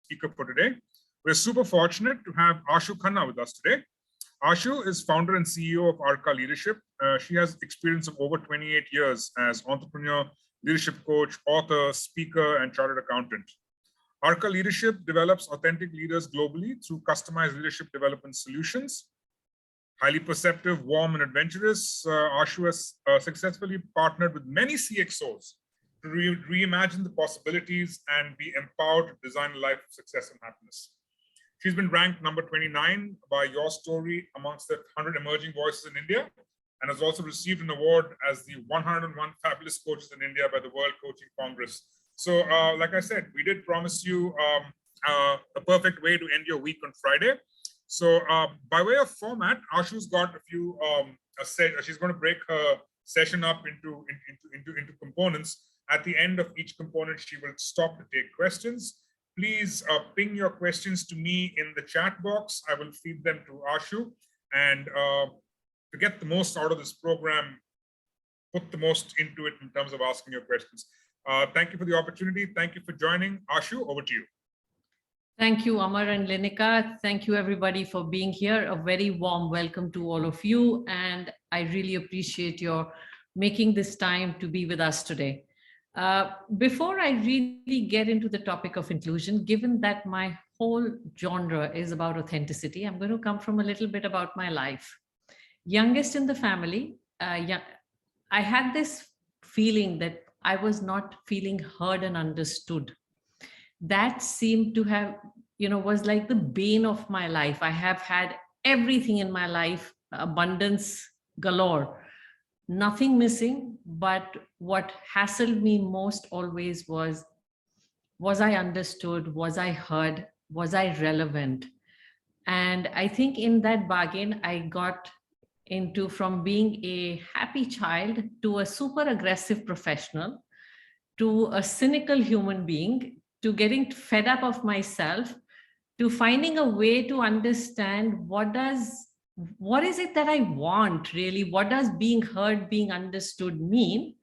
speaker for today. We're super fortunate to have Anshul Khanna with us today. Anshul is founder and CEO of Arca Leadership. She has experience of over 28 years as entrepreneur, leadership coach, author, speaker, and chartered accountant. Arca Leadership develops authentic leaders globally through customized leadership development solutions. Highly perceptive, warm, and adventurous, Anshul has successfully partnered with many CXOs to reimagine the possibilities and be empowered to design a life of success and happiness. She's been ranked number 29 by Your Story amongst the 100 emerging voices in India, and has also received an award as the 101 fabulous coaches in India by the World Coaching Congress. So, like I said, we did promise you a perfect way to end your week on Friday. So, by way of format, Anshul's got a few. She's going to break her session up into components. At the end of each component, she will stop to take questions. Please ping your questions to me in the chat box. I will feed them to Anshul. And to get the most out of this program, put the most into it in terms of asking your questions. Thank you for the opportunity. Thank you for joining. Anshul, over to you. Thank you, Amar and Linika. Thank you, everybody, for being here. A very warm welcome to all of you. And I really appreciate your making this time to be with us today. Before I really get into the topic of inclusion, given that my whole genre is about authenticity, I'm going to come from a little bit about my life. Youngest in the family, I had this feeling that I was not feeling heard and understood. That seemed to have, was like the bane of my life. I have had everything in my life, abundance galore, nothing missing. But what hassled me most always was I understood? Was I heard? Was I relevant? And I think in that bargain, I got into from being a happy child to a super aggressive professional, to a cynical human being, to getting fed up of myself, to finding a way to understand what is it that I want really? What does being heard, being understood mean?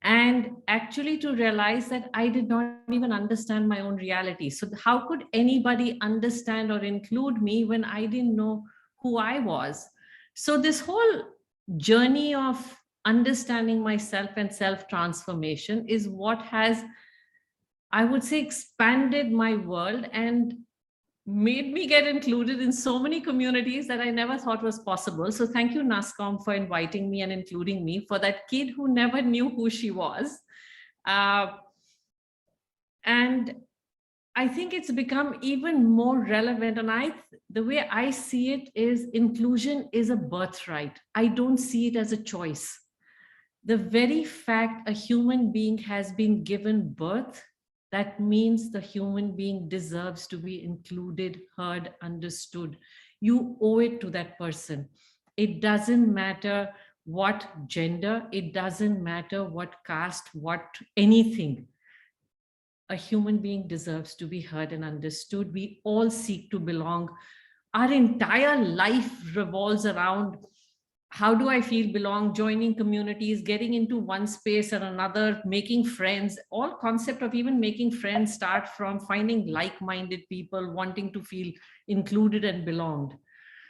And actually to realize that I did not even understand my own reality. So how could anybody understand or include me when I didn't know who I was? So this whole journey of understanding myself and self-transformation is what has, I would say, expanded my world and made me get included in so many communities that I never thought was possible. So thank you, NASSCOM, for inviting me and including me, for that kid who never knew who she was. And I think it's become even more relevant. And the way I see it is inclusion is a birthright. I don't see it as a choice. The very fact a human being has been given birth, that means the human being deserves to be included, heard, understood. You owe it to that person. It doesn't matter what gender, it doesn't matter what caste, what anything. A human being deserves to be heard and understood. We all seek to belong. Our entire life revolves around how do I feel belong, joining communities, getting into one space or another, making friends. All concept of even making friends start from finding like-minded people, wanting to feel included and belonged.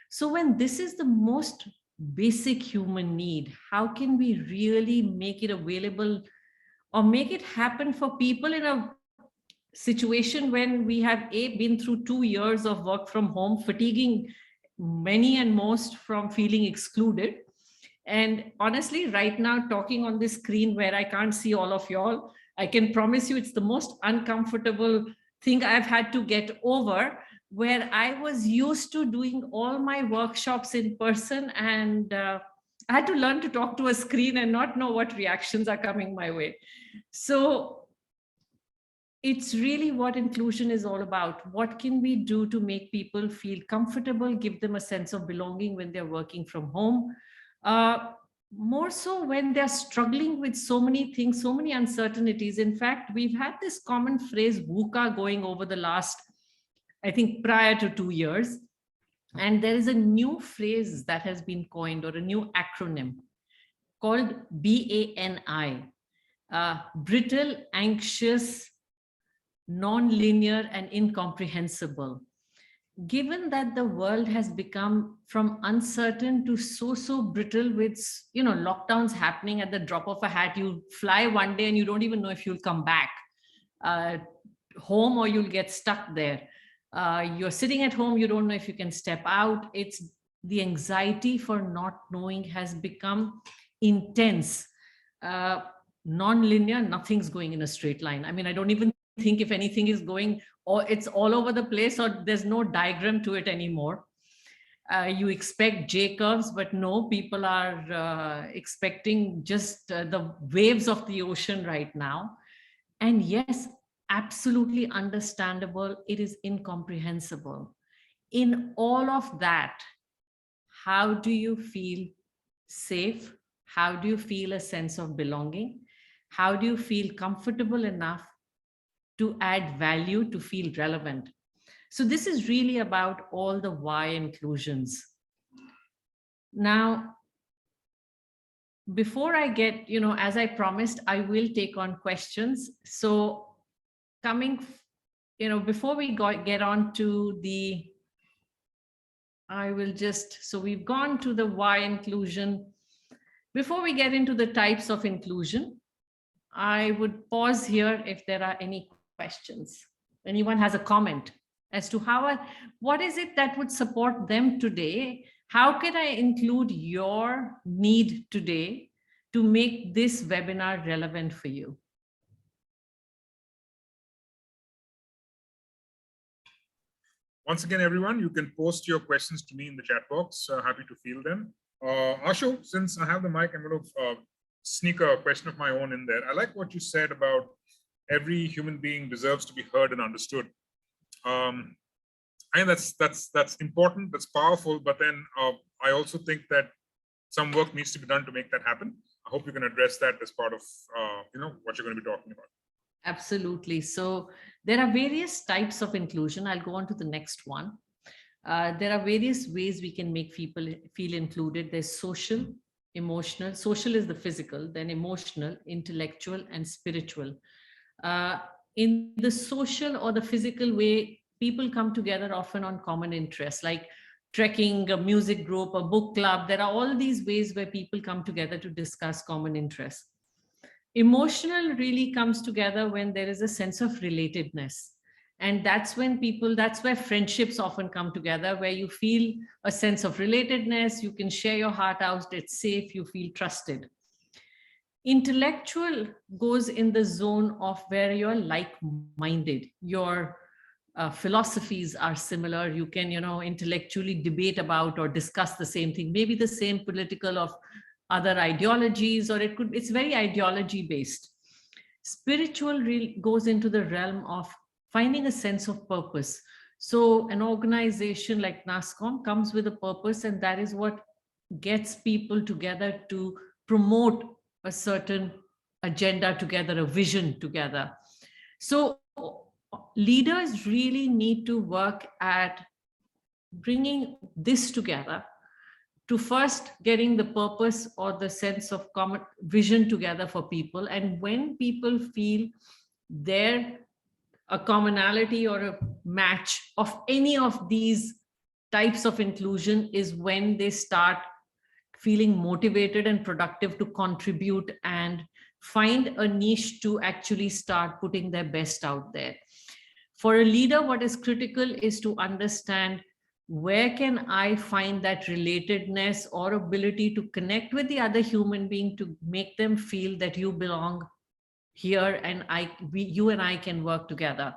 So when this is the most basic human need, how can we really make it available or make it happen for people in a situation when we have been through 2 years of work from home, fatiguing many and most from feeling excluded. And honestly, right now, talking on this screen where I can't see all of y'all, I can promise you it's the most uncomfortable thing I've had to get over, where I was used to doing all my workshops in person, and I had to learn to talk to a screen and not know what reactions are coming my way. So it's really what inclusion is all about. What can we do to make people feel comfortable, give them a sense of belonging when they're working from home? More so when they're struggling with so many things, so many uncertainties. In fact, we've had this common phrase VUCA going over the last, I think, prior to 2 years. And there is a new phrase that has been coined, or a new acronym called BANI, Brittle, Anxious, non-linear and incomprehensible. Given that the world has become from uncertain to so brittle with, lockdowns happening at the drop of a hat, you fly one day and you don't even know if you'll come back home or you'll get stuck there. You're sitting at home, you don't know if you can step out. It's the anxiety for not knowing has become intense. Non-linear, nothing's going in a straight line. I mean, I don't even think if anything is going, or it's all over the place, or there's no diagram to it anymore. You expect J curves, but no, people are expecting just the waves of the ocean right now. And yes, absolutely understandable, it is incomprehensible. In all of that, how do you feel safe? How do you feel a sense of belonging? How do you feel comfortable enough to add value, to feel relevant? So this is really about all the why inclusions. Now, before I get, as I promised, I will take on questions. So before we get on to the, so we've gone to the why inclusion. Before we get into the types of inclusion, I would pause here if there are any questions. Anyone has a comment as to what is it that would support them today? How can I include your need today to make this webinar relevant for you? Once again, everyone, you can post your questions to me in the chat box. Happy to field them. Anshul, since I have the mic, I'm going to sneak a question of my own in there. I like what you said about every human being deserves to be heard and understood. I think that's important, that's powerful, but then I also think that some work needs to be done to make that happen. I hope you can address that as part of what you're going to be talking about. Absolutely. So there are various types of inclusion. I'll go on to the next one. There are various ways we can make people feel included. There's social, emotional. Social is the physical, then emotional, intellectual, and spiritual. In the social or the physical way, people come together often on common interests, like trekking, a music group, a book club. There are all these ways where people come together to discuss common interests. Emotional really comes together when there is a sense of relatedness. And that's where friendships often come together, where you feel a sense of relatedness, you can share your heart out, it's safe, you feel trusted. Intellectual goes in the zone of where you're like-minded, your philosophies are similar, you can, intellectually debate about or discuss the same thing, maybe the same political or other ideologies, or it's very ideology based. Spiritual really goes into the realm of finding a sense of purpose. So an organization like NASSCOM comes with a purpose, and that is what gets people together to promote a certain agenda together, a vision together. So leaders really need to work at bringing this together, to first getting the purpose or the sense of common vision together for people. And when people feel a commonality or a match of any of these types of inclusion is when they start feeling motivated and productive to contribute and find a niche to actually start putting their best out there. For a leader, what is critical is to understand, where can I find that relatedness or ability to connect with the other human being to make them feel that you belong here and you and I can work together,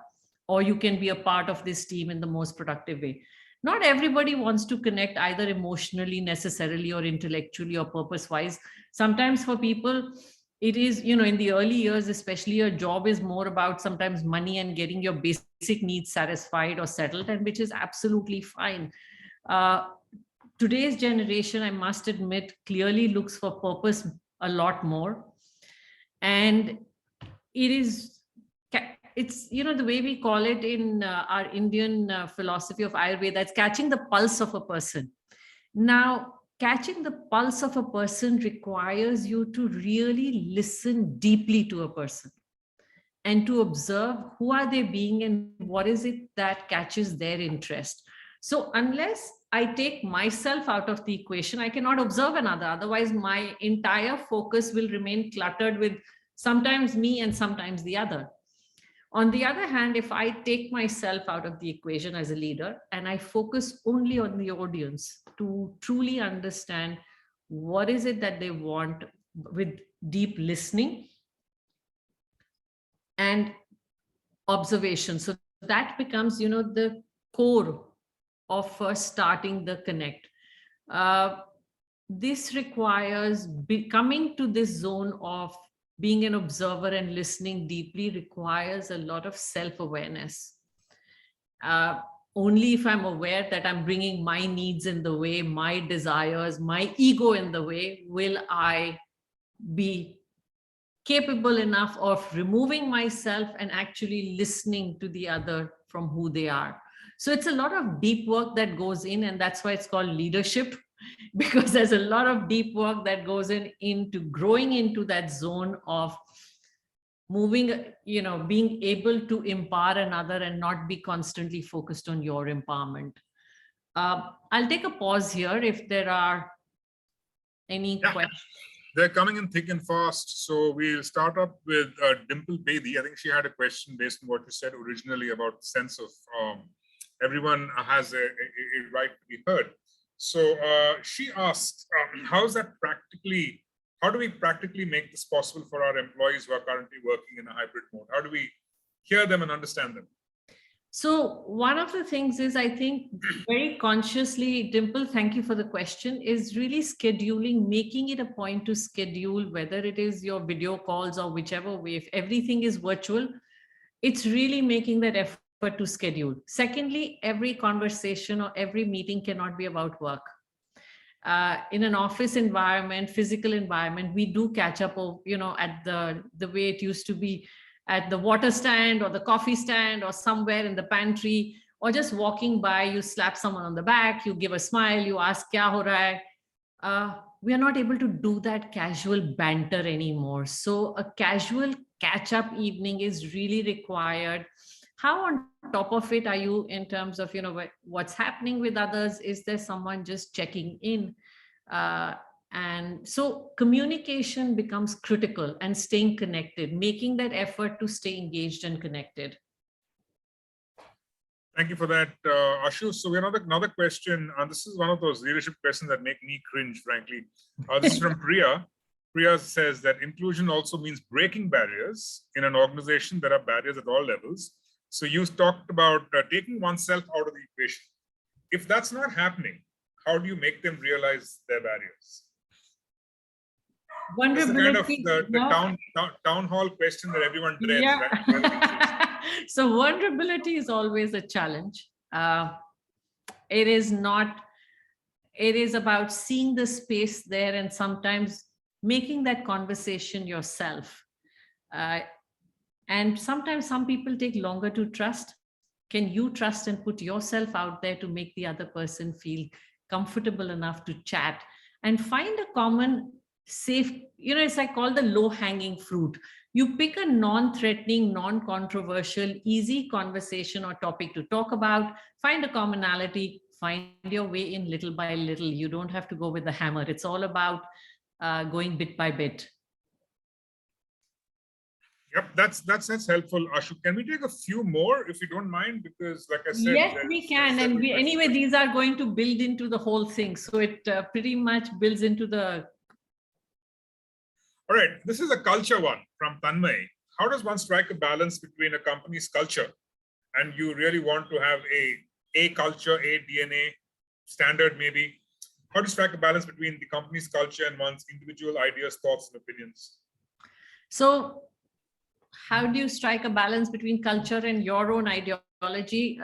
or you can be a part of this team in the most productive way. Not everybody wants to connect either emotionally necessarily or intellectually or purpose-wise. Sometimes for people, it is, in the early years, especially, your job is more about sometimes money and getting your basic needs satisfied or settled, and which is absolutely fine. Today's generation, I must admit, clearly looks for purpose a lot more. And it's, the way we call it in our Indian philosophy of Ayurveda, that's catching the pulse of a person. Now, catching the pulse of a person requires you to really listen deeply to a person. and to observe who are they being and what is it that catches their interest. So unless I take myself out of the equation, I cannot observe another. Otherwise, my entire focus will remain cluttered with sometimes me and sometimes the other. On the other hand, if I take myself out of the equation as a leader and I focus only on the audience to truly understand what is it that they want with deep listening and observation. So that becomes, the core of first starting the connect. This requires coming to this zone of being an observer and listening deeply requires a lot of self-awareness. Only if I'm aware that I'm bringing my needs in the way, my desires, my ego in the way, will I be capable enough of removing myself and actually listening to the other from who they are. So it's a lot of deep work that goes in, and that's why it's called leadership, because there's a lot of deep work that goes into growing into that zone of moving, being able to empower another and not be constantly focused on your empowerment. I'll take a pause here if there are any questions. They're coming in thick and fast. So we'll start up with Dimple Bedi. I think she had a question based on what you said originally about the sense of everyone has a right to be heard. So she asked, how do we practically make this possible for our employees who are currently working in a hybrid mode? How do we hear them and understand them? So one of the things is, I think very consciously, Dimple, thank you for the question, is really scheduling, making it a point to schedule, whether it is your video calls or whichever way. If everything is virtual, it's really making that effort to schedule. Secondly, every conversation or every meeting cannot be about work. In an office environment, physical environment, we do catch up, at the way it used to be, at the water stand or the coffee stand or somewhere in the pantry, or just walking by, you slap someone on the back, you give a smile, you ask kya ho raha hai. We are not able to do that casual banter anymore. So a casual catch-up evening is really required. How on top of it are you in terms of, what's happening with others? Is there someone just checking in? And so communication becomes critical, and staying connected, making that effort to stay engaged and connected. Thank you for that, Ashu. So we have another question, and this is one of those leadership questions that make me cringe, frankly. This is from Priya. Priya says that inclusion also means breaking barriers. In an organization, there are barriers at all levels. So you talked about taking oneself out of the equation. If that's not happening, how do you make them realize their barriers? Vulnerability. That's the kind of town hall question that everyone dreads. Yeah. Right? So vulnerability is always a challenge. It is about seeing the space there and sometimes making that conversation yourself. And sometimes some people take longer to trust. Can you trust and put yourself out there to make the other person feel comfortable enough to chat and find a common safe, it's like called the low-hanging fruit. You pick a non-threatening, non-controversial, easy conversation or topic to talk about, find a commonality, find your way in little by little. You don't have to go with the hammer. It's all about going bit by bit. Yep, that's helpful. Ashu, can we take a few more if you don't mind? Because like I said, yes, we can. And anyway, these are going to build into the whole thing. So it pretty much builds into the. All right, this is a culture one from Tanmay. How does one strike a balance between a company's culture and you really want to have a culture, a DNA standard maybe? How to strike a balance between the company's culture and one's individual ideas, thoughts, and opinions? So how do you strike a balance between culture and your own ideology?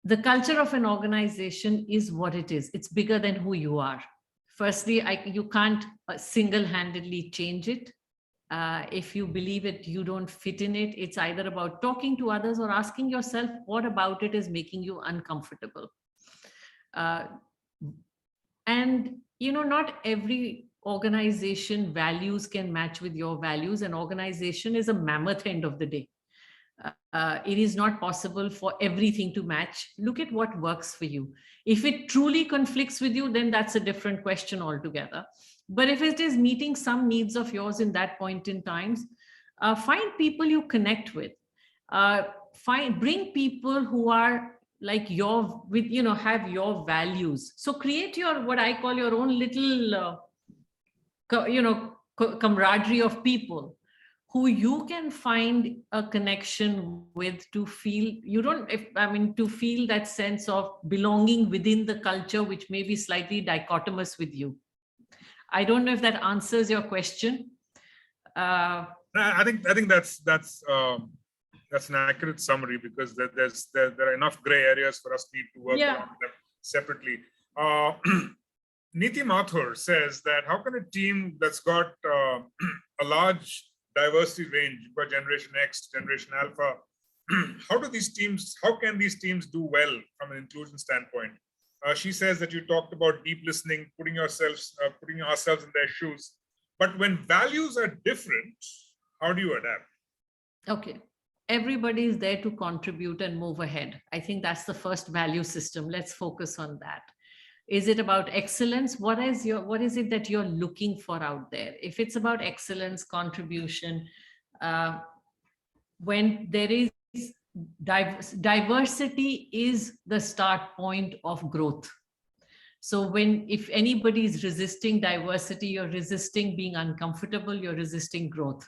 The culture of an organization is what it is. It's bigger than who you are. Firstly, you can't single-handedly change it. If you believe it, you don't fit in it. It's either about talking to others or asking yourself, what about it is making you uncomfortable? And, not every organization values can match with your values. And organization is a mammoth end of the day. It is not possible for everything to match. Look at what works for you. If it truly conflicts with you, then that's a different question altogether. But if it is meeting some needs of yours in that point in times, find people you connect with. Bring people who are like your, with, you know, have your values. So create your, what I call your own little, camaraderie of people who you can find a connection with, to feel to feel that sense of belonging within the culture, which may be slightly dichotomous with you. I don't know if that answers your question. I think that's an accurate summary, because there are enough gray areas for us to need to work around them separately. Niti Mathur says that how can a team that's got a large diversity range, you've got Generation X, Generation Alpha, how can these teams do well from an inclusion standpoint? She says that you talked about deep listening, putting ourselves in their shoes. But when values are different, how do you adapt? Okay. Everybody is there to contribute and move ahead. I think that's the first value system. Let's focus on that. Is it about excellence? What is it that you're looking for out there? If it's about excellence, contribution, when there is diversity is the start point of growth. So if anybody is resisting diversity, you're resisting being uncomfortable, you're resisting growth.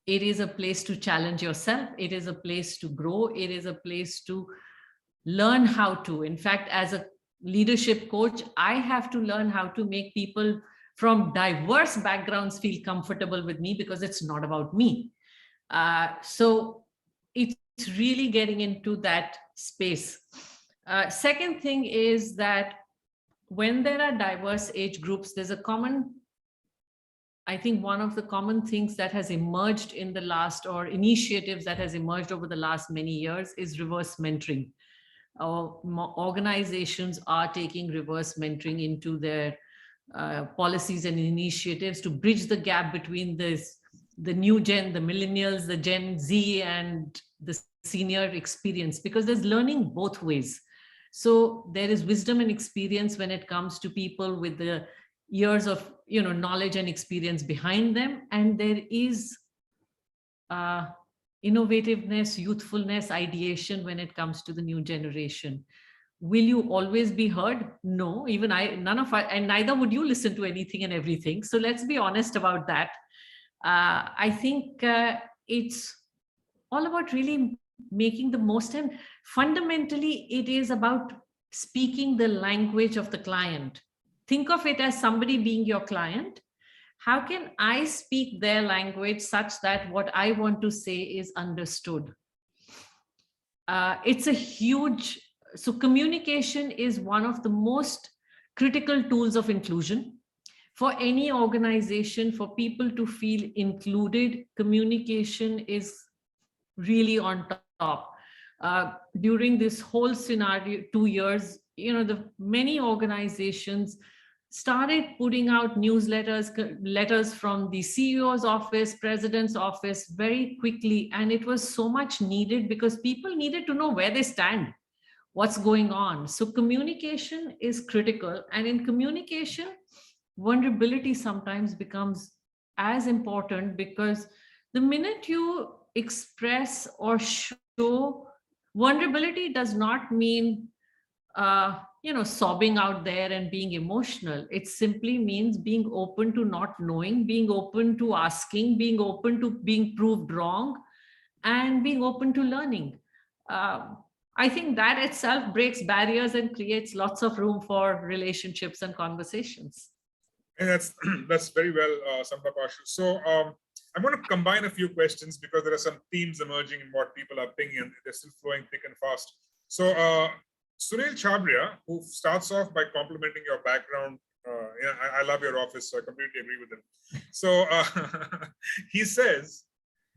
It is a place to challenge yourself. It is a place to grow. It is a place to learn how to. In fact, as a leadership coach, I have to learn how to make people from diverse backgrounds feel comfortable with me, because it's not about me. So it's really getting into that space. Second thing is that when there are diverse age groups, there's I think one of the common things that has emerged in the last, or initiatives that has emerged over the last many years, is reverse mentoring. Organizations are taking reverse mentoring into their policies and initiatives to bridge the gap between the new gen, the millennials, the Gen Z, and the senior experience, because there's learning both ways. So there is wisdom and experience when it comes to people with the years of knowledge and experience behind them, and there is innovativeness, youthfulness, ideation when it comes to the new generation. Will you always be heard? No, even none of us, and neither would you listen to anything and everything. So let's be honest about that. I think it's all about really making the most, and fundamentally it is about speaking the language of the client. Think of it as somebody being your client. How can I speak their language such that what I want to say is understood? It's a huge, so communication is one of the most critical tools of inclusion. For any organization, for people to feel included, communication is really on top. During this whole scenario, 2 years, the many organizations started putting out letters from the CEO's office, president's office very quickly. And it was so much needed, because people needed to know where they stand, what's going on. So communication is critical. And in communication, vulnerability sometimes becomes as important, because the minute you express or show vulnerability, does not mean sobbing out there and being emotional. It simply means being open to not knowing, being open to asking, being open to being proved wrong, and being open to learning. I think that itself breaks barriers and creates lots of room for relationships and conversations. And that's very well summed up, Ashu. So I'm going to combine a few questions, because there are some themes emerging in what people are pinging, and they're still flowing thick and fast. So Sunil Chabria, who starts off by complimenting your background. I love your office, so I completely agree with him. So he says,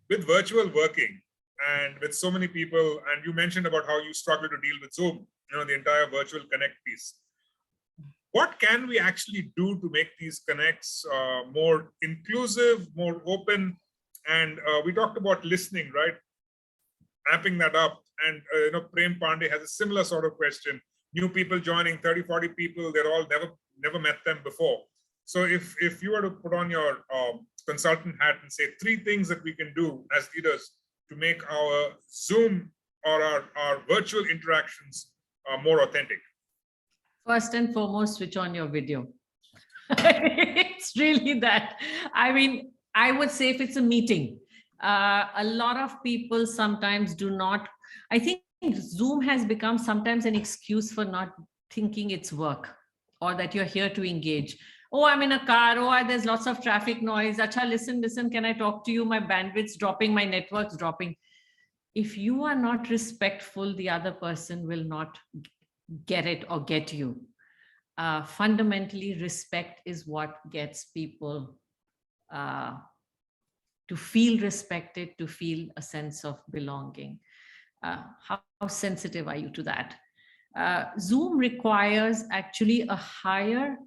with virtual working and with so many people, and you mentioned about how you struggle to deal with Zoom, the entire virtual connect piece. what can we actually do to make these connects more inclusive, more open? And we talked about listening, right? Amping that up. And Prem Pandey has a similar sort of question. New people joining, 30, 40 people, they're all never met them before. So if you were to put on your consultant hat and say 3 things that we can do as leaders to make our Zoom or our virtual interactions more authentic. First and foremost, switch on your video. It's really that. I mean, I would say if it's a meeting, a lot of people sometimes do not. I think Zoom has become sometimes an excuse for not thinking it's work or that you're here to engage. Oh, I'm in a car. Oh, there's lots of traffic noise. Acha, listen, can I talk to you? My bandwidth's dropping, my network's dropping. If you are not respectful, the other person will not get it or get you. Fundamentally, respect is what gets people to feel respected, to feel a sense of belonging. How sensitive are you to that? Zoom requires actually a higher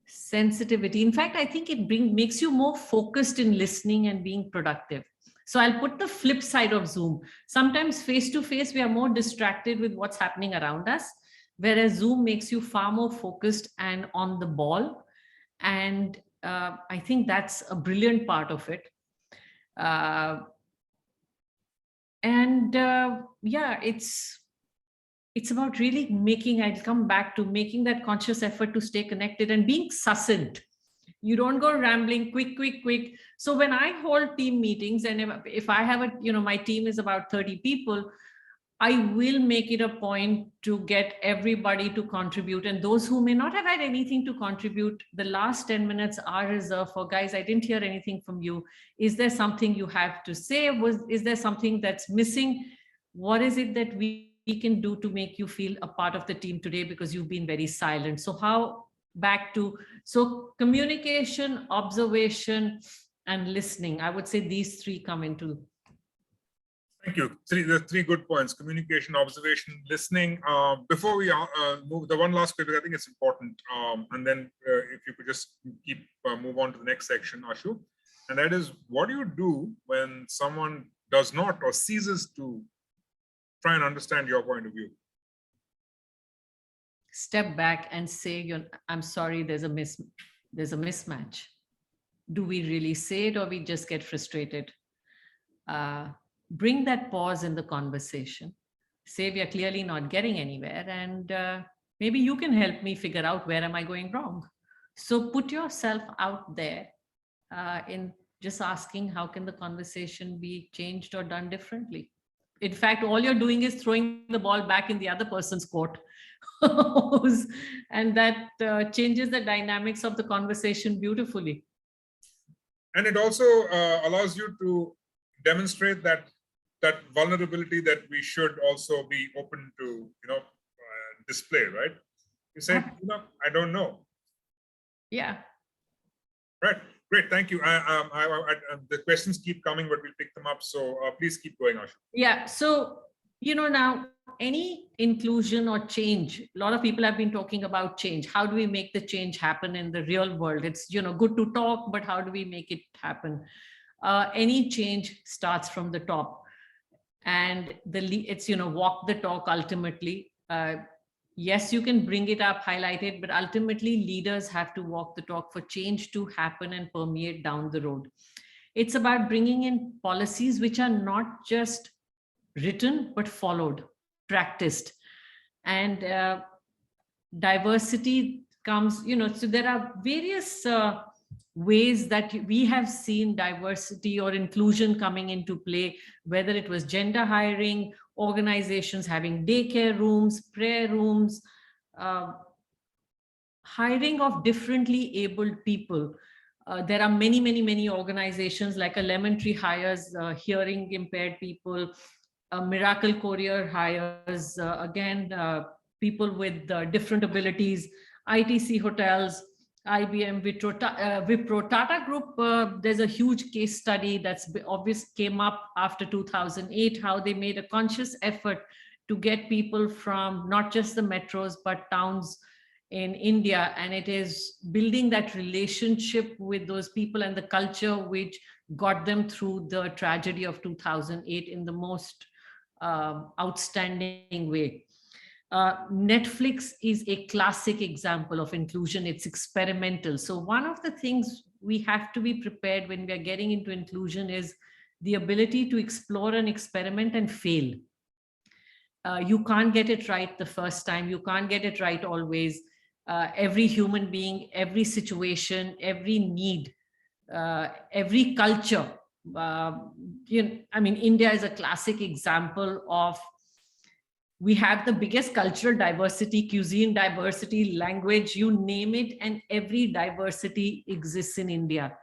sensitivity. In fact, I think it makes you more focused in listening and being productive. So I'll put the flip side of Zoom. Sometimes face-to-face, we are more distracted with what's happening around us, whereas Zoom makes you far more focused and on the ball. And I think that's a brilliant part of it. Yeah, it's about really I'll come back to making that conscious effort to stay connected and being succinct. You don't go rambling, quick. So when I hold team meetings, and if I have my team is about 30 people, I will make it a point to get everybody to contribute. And those who may not have had anything to contribute, the last 10 minutes are reserved for, guys, I didn't hear anything from you. Is there something you have to say? Is there something that's missing? What is it that we can do to make you feel a part of the team today, because you've been very silent? So communication, observation, and listening. I would say these 3 come into. Thank you. The 3 good points: communication, observation, listening. Before we move, the one last bit, I think it's important. And then if you could just move on to the next section, Ashu. And that is, what do you do when someone does not or ceases to try and understand your point of view? Step back and say, I'm sorry, there's a mismatch. Do we really say it, or we just get frustrated? Bring that pause in the conversation. Say, we are clearly not getting anywhere, and maybe you can help me figure out where am I going wrong. So put yourself out there in just asking, how can the conversation be changed or done differently? In fact, all you're doing is throwing the ball back in the other person's court. And that changes the dynamics of the conversation beautifully. And it also allows you to demonstrate that vulnerability that we should also be open to, display, right? You said, I don't know. Yeah. Right. Great. Thank you. The questions keep coming, but we'll pick them up. So please keep going, Ashu. Yeah. So, now any inclusion or change, a lot of people have been talking about change. How do we make the change happen in the real world? It's, good to talk, but how do we make it happen? Any change starts from the top. And it's, walk the talk ultimately. Yes, you can bring it up, highlight it, but ultimately leaders have to walk the talk for change to happen and permeate down the road. It's about bringing in policies which are not just written, but followed, practiced. And diversity comes, so there are various ways that we have seen diversity or inclusion coming into play, whether it was gender hiring, organizations having daycare rooms, prayer rooms, hiring of differently abled people. There are many organizations, like a Lemon Tree hires hearing impaired people, Miracle Courier hires, people with different abilities, ITC Hotels, IBM, Wipro, Tata Group. There's a huge case study that's came up after 2008, how they made a conscious effort to get people from not just the metros, but towns in India, and it is building that relationship with those people and the culture which got them through the tragedy of 2008 in the most outstanding way. Netflix is a classic example of inclusion. It's experimental. So one of the things we have to be prepared when we are getting into inclusion is the ability to explore and experiment and fail. You can't get it right the first time. You can't get it right always. Every human being, every situation, every need, every culture. I mean, India is a classic example of, we have the biggest cultural diversity, cuisine diversity, language, you name it, and every diversity exists in India.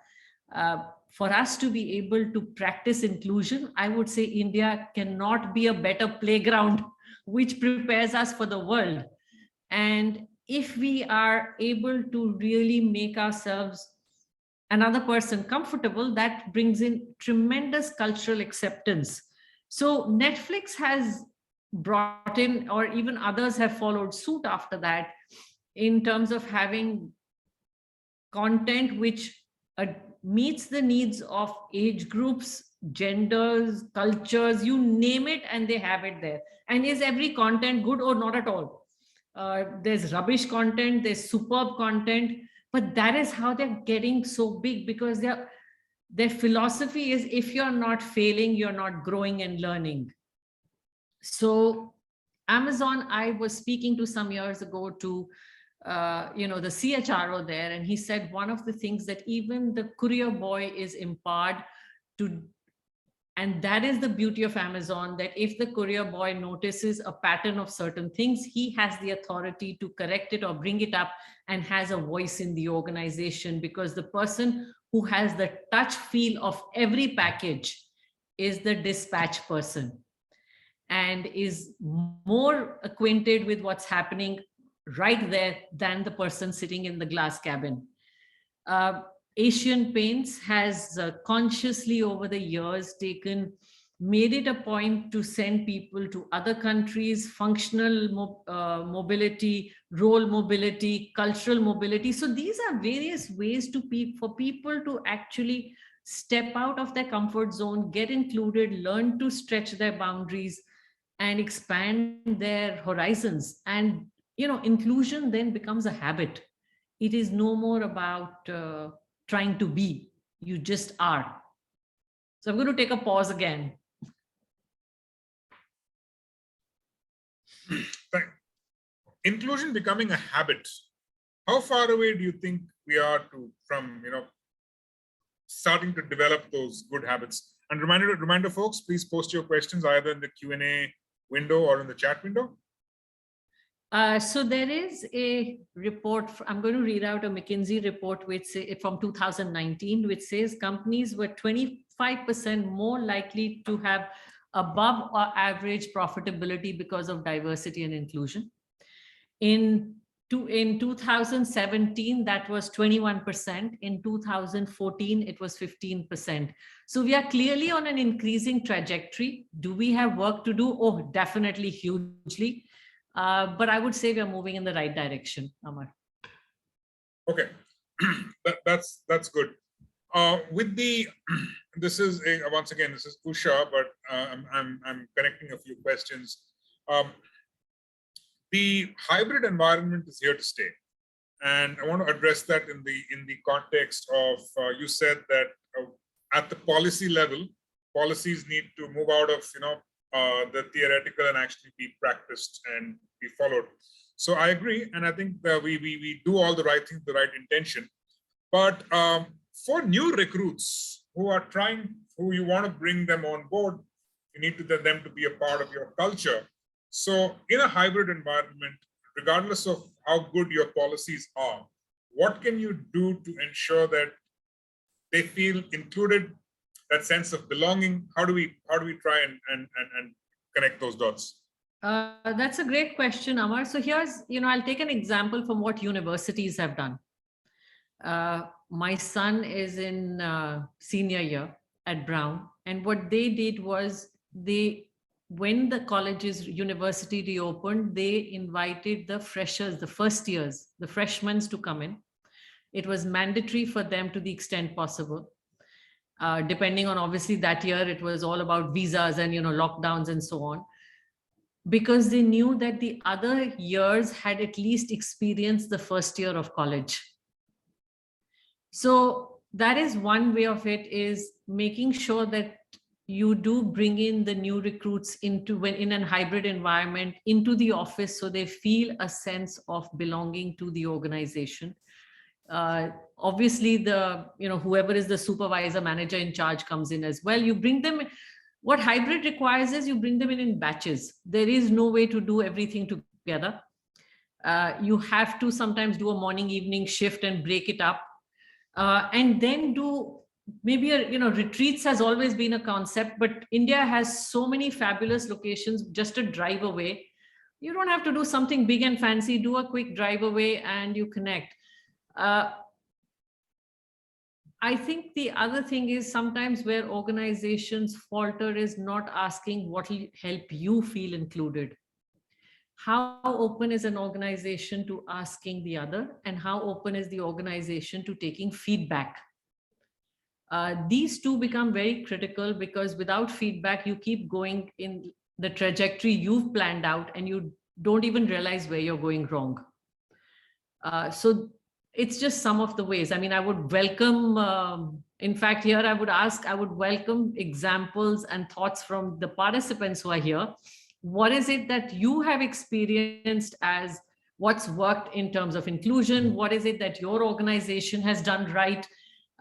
For us to be able to practice inclusion, I would say India cannot be a better playground which prepares us for the world. And if we are able to really make ourselves another person comfortable, that brings in tremendous cultural acceptance. So Netflix has brought in, or even others have followed suit after that, in terms of having content which meets the needs of age groups, genders, cultures, you name it, and they have it there. And is every content good or not at all? There's rubbish content, there's superb content, but that is how they're getting so big, because their philosophy is, if you're not failing, you're not growing and learning. So Amazon, I was speaking to some years ago to the CHRO there, and he said one of the things that even the courier boy is empowered to, and that is the beauty of Amazon, that if the courier boy notices a pattern of certain things, he has the authority to correct it or bring it up and has a voice in the organization, because the person who has the touch feel of every package is the dispatch person and is more acquainted with what's happening right there than the person sitting in the glass cabin. Asian Paints has consciously over the years made it a point to send people to other countries, functional mobility, role mobility, cultural mobility. So these are various ways for people to actually step out of their comfort zone, get included, learn to stretch their boundaries and expand their horizons. And inclusion then becomes a habit. It is no more about trying to be, you just are. So I'm going to take a pause again. Inclusion becoming a habit. How far away do you think we are from starting to develop those good habits? And reminder folks, please post your questions either in the Q&A window or in the chat window. So there is a report, I'm going to read out a McKinsey report from 2019, which says companies were 25% more likely to have above average profitability because of diversity and inclusion. In 2017, that was 21%. In 2014, it was 15%. So we are clearly on an increasing trajectory. Do we have work to do? Oh, definitely, hugely. But I would say we are moving in the right direction, Amar. Okay, that's good. This is once again, this is Usha, but I'm connecting a few questions. The hybrid environment is here to stay, and I want to address that in the context of you said that at the policy level, policies need to move out of the theoretical and actually be practiced and be followed. So I agree, and I think that we do all the right things, the right intention. But for new recruits who you want to bring them on board, you need them to be a part of your culture. So in a hybrid environment, regardless of how good your policies are, what can you do to ensure that they feel included, that sense of belonging? How do we try and connect those dots? That's a great question, Amar. So here's, I'll take an example from what universities have done. My son is in senior year at Brown, and what they did was they when the colleges, university reopened, they invited the freshers, the first years, the freshmen to come in. It was mandatory for them to the extent possible. Depending on, obviously that year, it was all about visas and, lockdowns and so on, because they knew that the other years had at least experienced the first year of college. So that is one way of it, is making sure that you do bring in the new recruits into, when in a hybrid environment, into the office, so they feel a sense of belonging to the organization. Obviously whoever is the supervisor, manager in charge comes in as well. You bring them. What hybrid requires is you bring them in batches. There is no way to do everything together. You have to sometimes do a morning evening shift and break it up, and then do maybe retreats has always been a concept, but India has so many fabulous locations just a drive away. You don't have to do something big and fancy. Do a quick drive away and you connect. I think the other thing is sometimes where organizations falter is not asking what will help you feel included. How open is an organization to asking the other, and how open is the organization to taking feedback? These two become very critical, because without feedback, you keep going in the trajectory you've planned out and you don't even realize where you're going wrong. So it's just some of the ways. I mean, I would welcome, in fact, here I would welcome examples and thoughts from the participants who are here. What is it that you have experienced as what's worked in terms of inclusion? What is it that your organization has done right?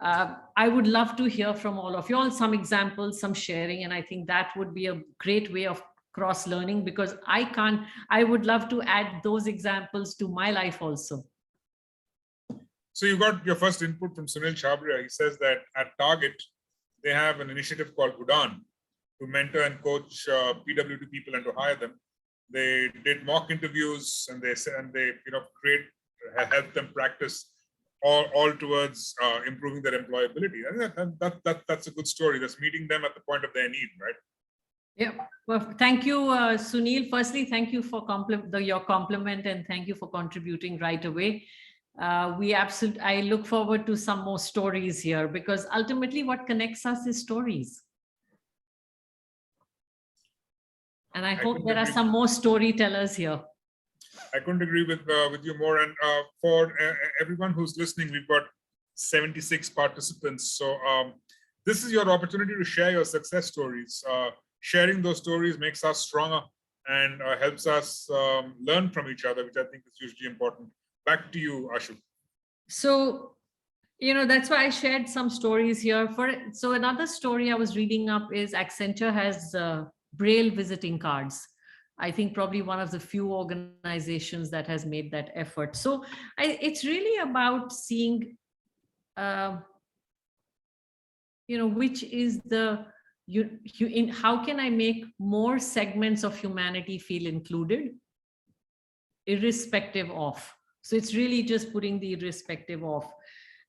I would love to hear from all of you all, some examples, some sharing, and I think that would be a great way of cross learning, because I would love to add those examples to my life also. So you got your first input from Sunil Chabria. He says that at Target, they have an initiative called Udan to mentor and coach PWD people and to hire them. They did mock interviews and they help them practice all towards improving their employability. And that's a good story. That's meeting them at the point of their need, right? Yeah. Well, thank you, Sunil. Firstly, thank you for your compliment, and thank you for contributing right away. I look forward to some more stories here, because ultimately what connects us is stories. And I hope there are some more storytellers here. I couldn't agree with you more. And for everyone who's listening, we've got 76 participants. So this is your opportunity to share your success stories. Sharing those stories makes us stronger and helps us learn from each other, which I think is hugely important. Back to you, Ashu. So, that's why I shared some stories here. So another story I was reading up is Accenture has Braille visiting cards. I think probably one of the few organizations that has made that effort. So it's really about seeing, which is how can I make more segments of humanity feel included, irrespective of. So it's really just putting the irrespective of.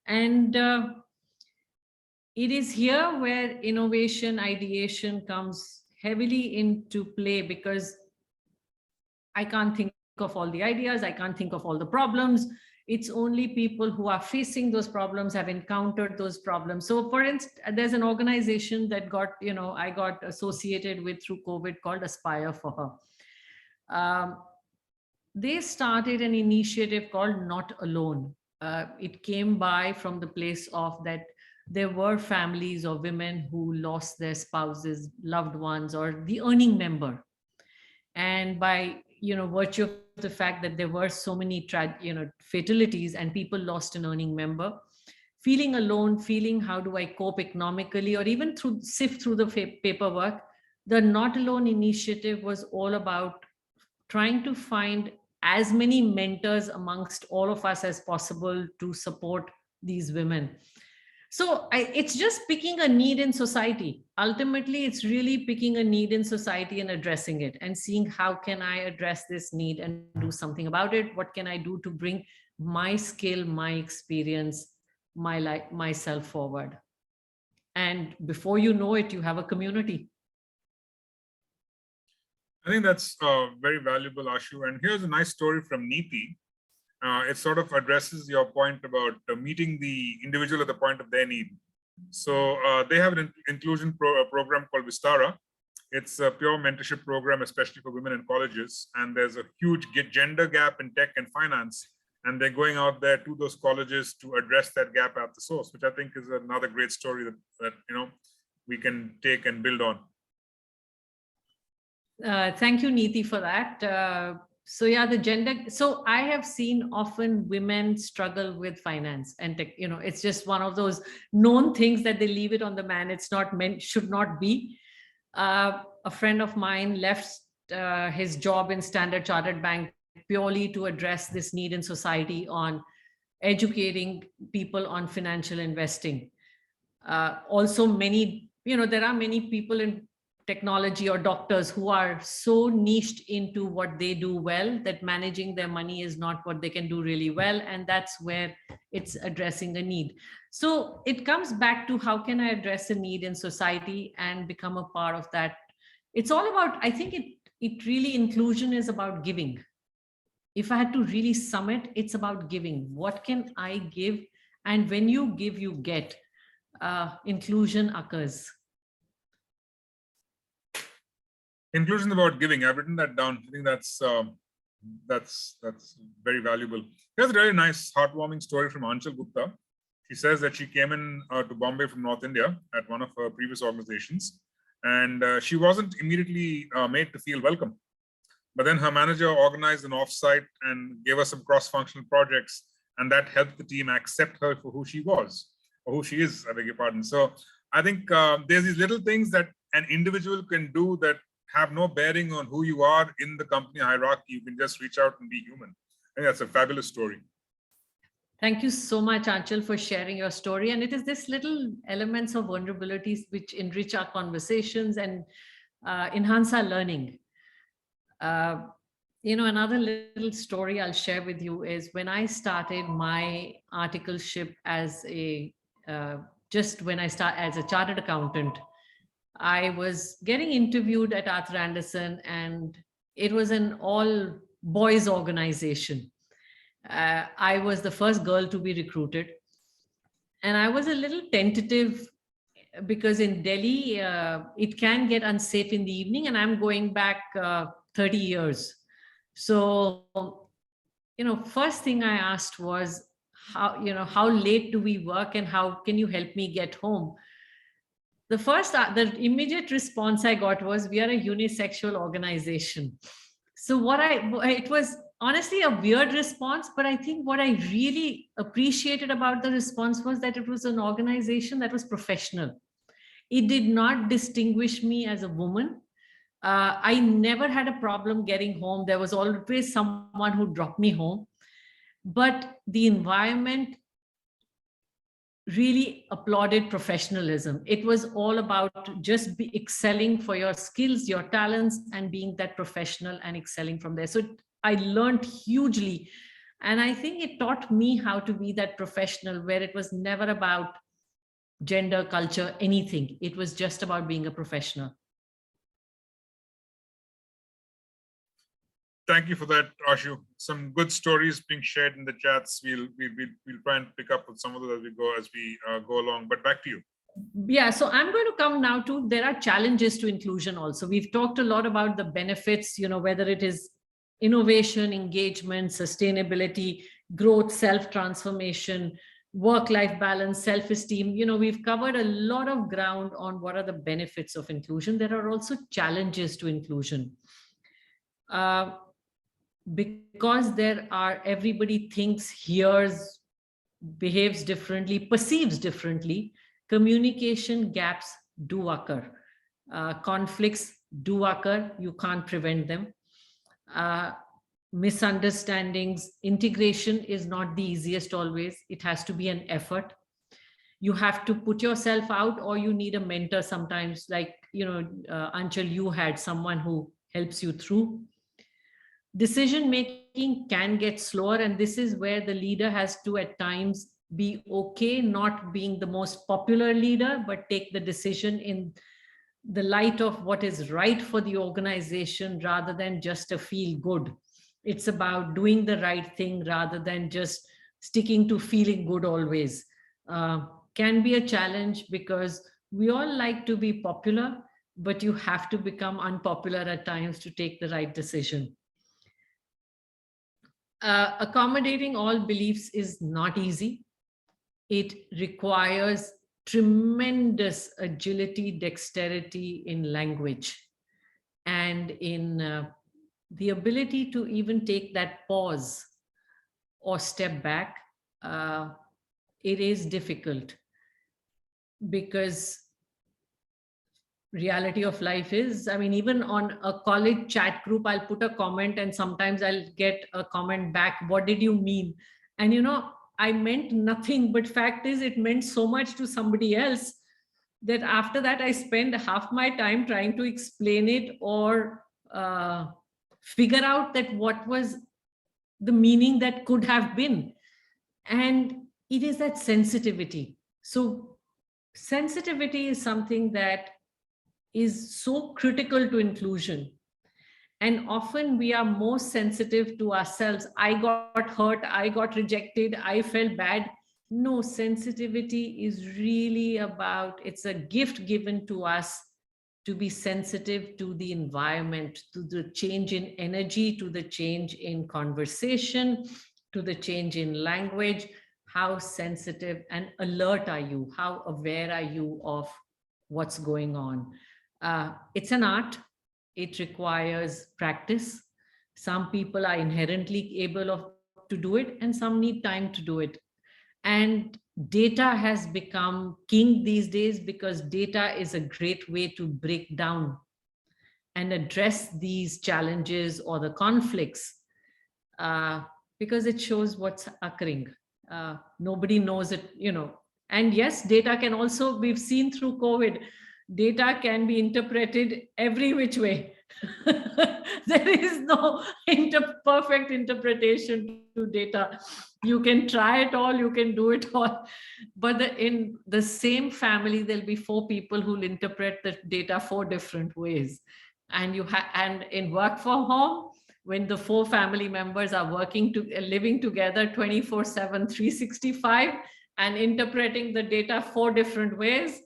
And it is here where innovation, ideation comes heavily into play, because I can't think of all the ideas, I can't think of all the problems. It's only people who are facing those problems, have encountered those problems. So for instance, there's an organization that I got associated with through COVID called Aspire for Her. They started an initiative called Not Alone. It came by from the place of that there were families or women who lost their spouses, loved ones, or the earning member. And by virtue of the fact that there were so many fatalities and people lost an earning member, feeling alone, feeling how do I cope economically, or even sift through the paperwork, the Not Alone initiative was all about trying to find as many mentors amongst all of us as possible to support these women. So it's just picking a need in society. Ultimately, it's really picking a need in society and addressing it and seeing how can I address this need and do something about it? What can I do to bring my skill, my experience, myself forward? And before you know it, you have a community. I think that's very valuable, Ashu. And here's a nice story from Neeti. It sort of addresses your point about meeting the individual at the point of their need. So they have an inclusion program called Vistara. It's a pure mentorship program, especially for women in colleges. And there's a huge gender gap in tech and finance. And they're going out there to those colleges to address that gap at the source, which I think is another great story that we can take and build on. Thank you, Neeti, for that. So yeah, the gender. So I have seen often women struggle with finance and tech. It's just one of those known things that they leave it on the man. It's not meant, should not be. A friend of mine left his job in Standard Chartered Bank purely to address this need in society on educating people on financial investing. Also, there are many people in technology or doctors who are so niched into what they do well that managing their money is not what they can do really well. And that's where it's addressing a need. So it comes back to how can I address a need in society and become a part of that. It's all about, I think it really, inclusion is about giving. If I had to really sum it, it's about giving. What can I give? And when you give, you get. Inclusion occurs. Inclusion about giving. I've written that down. I think that's very valuable. Here's a very nice, heartwarming story from Anshul Gupta. She says that she came in to Bombay from North India at one of her previous organizations, and she wasn't immediately made to feel welcome. But then her manager organized an offsite and gave her some cross-functional projects, and that helped the team accept her for who she was, or who she is, I beg your pardon. So I think there's these little things that an individual can do that have no bearing on who you are in the company hierarchy. You can just reach out and be human. I think that's a fabulous story. Thank you so much, Anshul, for sharing your story. And it is this little elements of vulnerabilities which enrich our conversations and enhance our learning. Another little story I'll share with you is when I started my articleship as just when I start as a chartered accountant, I was getting interviewed at Arthur Andersen, and it was an all boys organization. I was the first girl to be recruited, and I was a little tentative because in Delhi, it can get unsafe in the evening, and I'm going back 30 years. So, first thing I asked was, how late do we work and how can you help me get home? The immediate response I got was, we are a unisexual organization. So it was honestly a weird response, but I think what I really appreciated about the response was that it was an organization that was professional. It did not distinguish me as a woman. I never had a problem getting home. There was always someone who dropped me home. But the environment really applauded professionalism. It was all about just excelling for your skills, your talents, and being that professional and excelling from there. So I learned hugely. And I think it taught me how to be that professional, where it was never about gender, culture, anything. It was just about being a professional. Thank you for that, Ashu. Some good stories being shared in the chats. We'll try and pick up with some of those as we go along. But back to you. Yeah, so I'm going to come now to, there are challenges to inclusion also. We've talked a lot about the benefits, whether it is innovation, engagement, sustainability, growth, self-transformation, work-life balance, self-esteem. We've covered a lot of ground on what are the benefits of inclusion. There are also challenges to inclusion. Because everybody thinks, hears, behaves differently, perceives differently, communication gaps do occur. Conflicts do occur. You can't prevent them. Misunderstandings, integration is not the easiest always. It has to be an effort. You have to put yourself out, or you need a mentor sometimes, like, Anshul, you had someone who helps you through. Decision making can get slower, and this is where the leader has to at times be okay not being the most popular leader, but take the decision in the light of what is right for the organization rather than just a feel good. It's about doing the right thing rather than just sticking to feeling good always. Can be a challenge because we all like to be popular, but you have to become unpopular at times to take the right decision. Accommodating all beliefs is not easy. It requires tremendous agility, dexterity in language, and in the ability to even take that pause or step back. Uh, it is difficult because reality of life is, I mean, even on a college chat group, I'll put a comment and sometimes I'll get a comment back, what did you mean? And I meant nothing, but fact is it meant so much to somebody else that after that I spend half my time trying to explain it or figure out that what was the meaning that could have been. And it is that sensitivity. So sensitivity is something that is so critical to inclusion. And often we are more sensitive to ourselves. I got hurt, I got rejected, I felt bad. No, sensitivity is really about, it's a gift given to us to be sensitive to the environment, to the change in energy, to the change in conversation, to the change in language. How sensitive and alert are you? How aware are you of what's going on? It's an art. It requires practice. Some people are inherently able to do it, and some need time to do it. And data has become king these days because data is a great way to break down and address these challenges or the conflicts, because it shows what's occurring. Nobody knows it. And yes, data can also, we've seen through COVID, data can be interpreted every which way. There is no perfect interpretation to data. You can try it all, you can do it all, but in the same family there'll be four people who'll interpret the data four different ways. And and in work from home, when the four family members are living together 24/7, 365, and interpreting the data four different ways,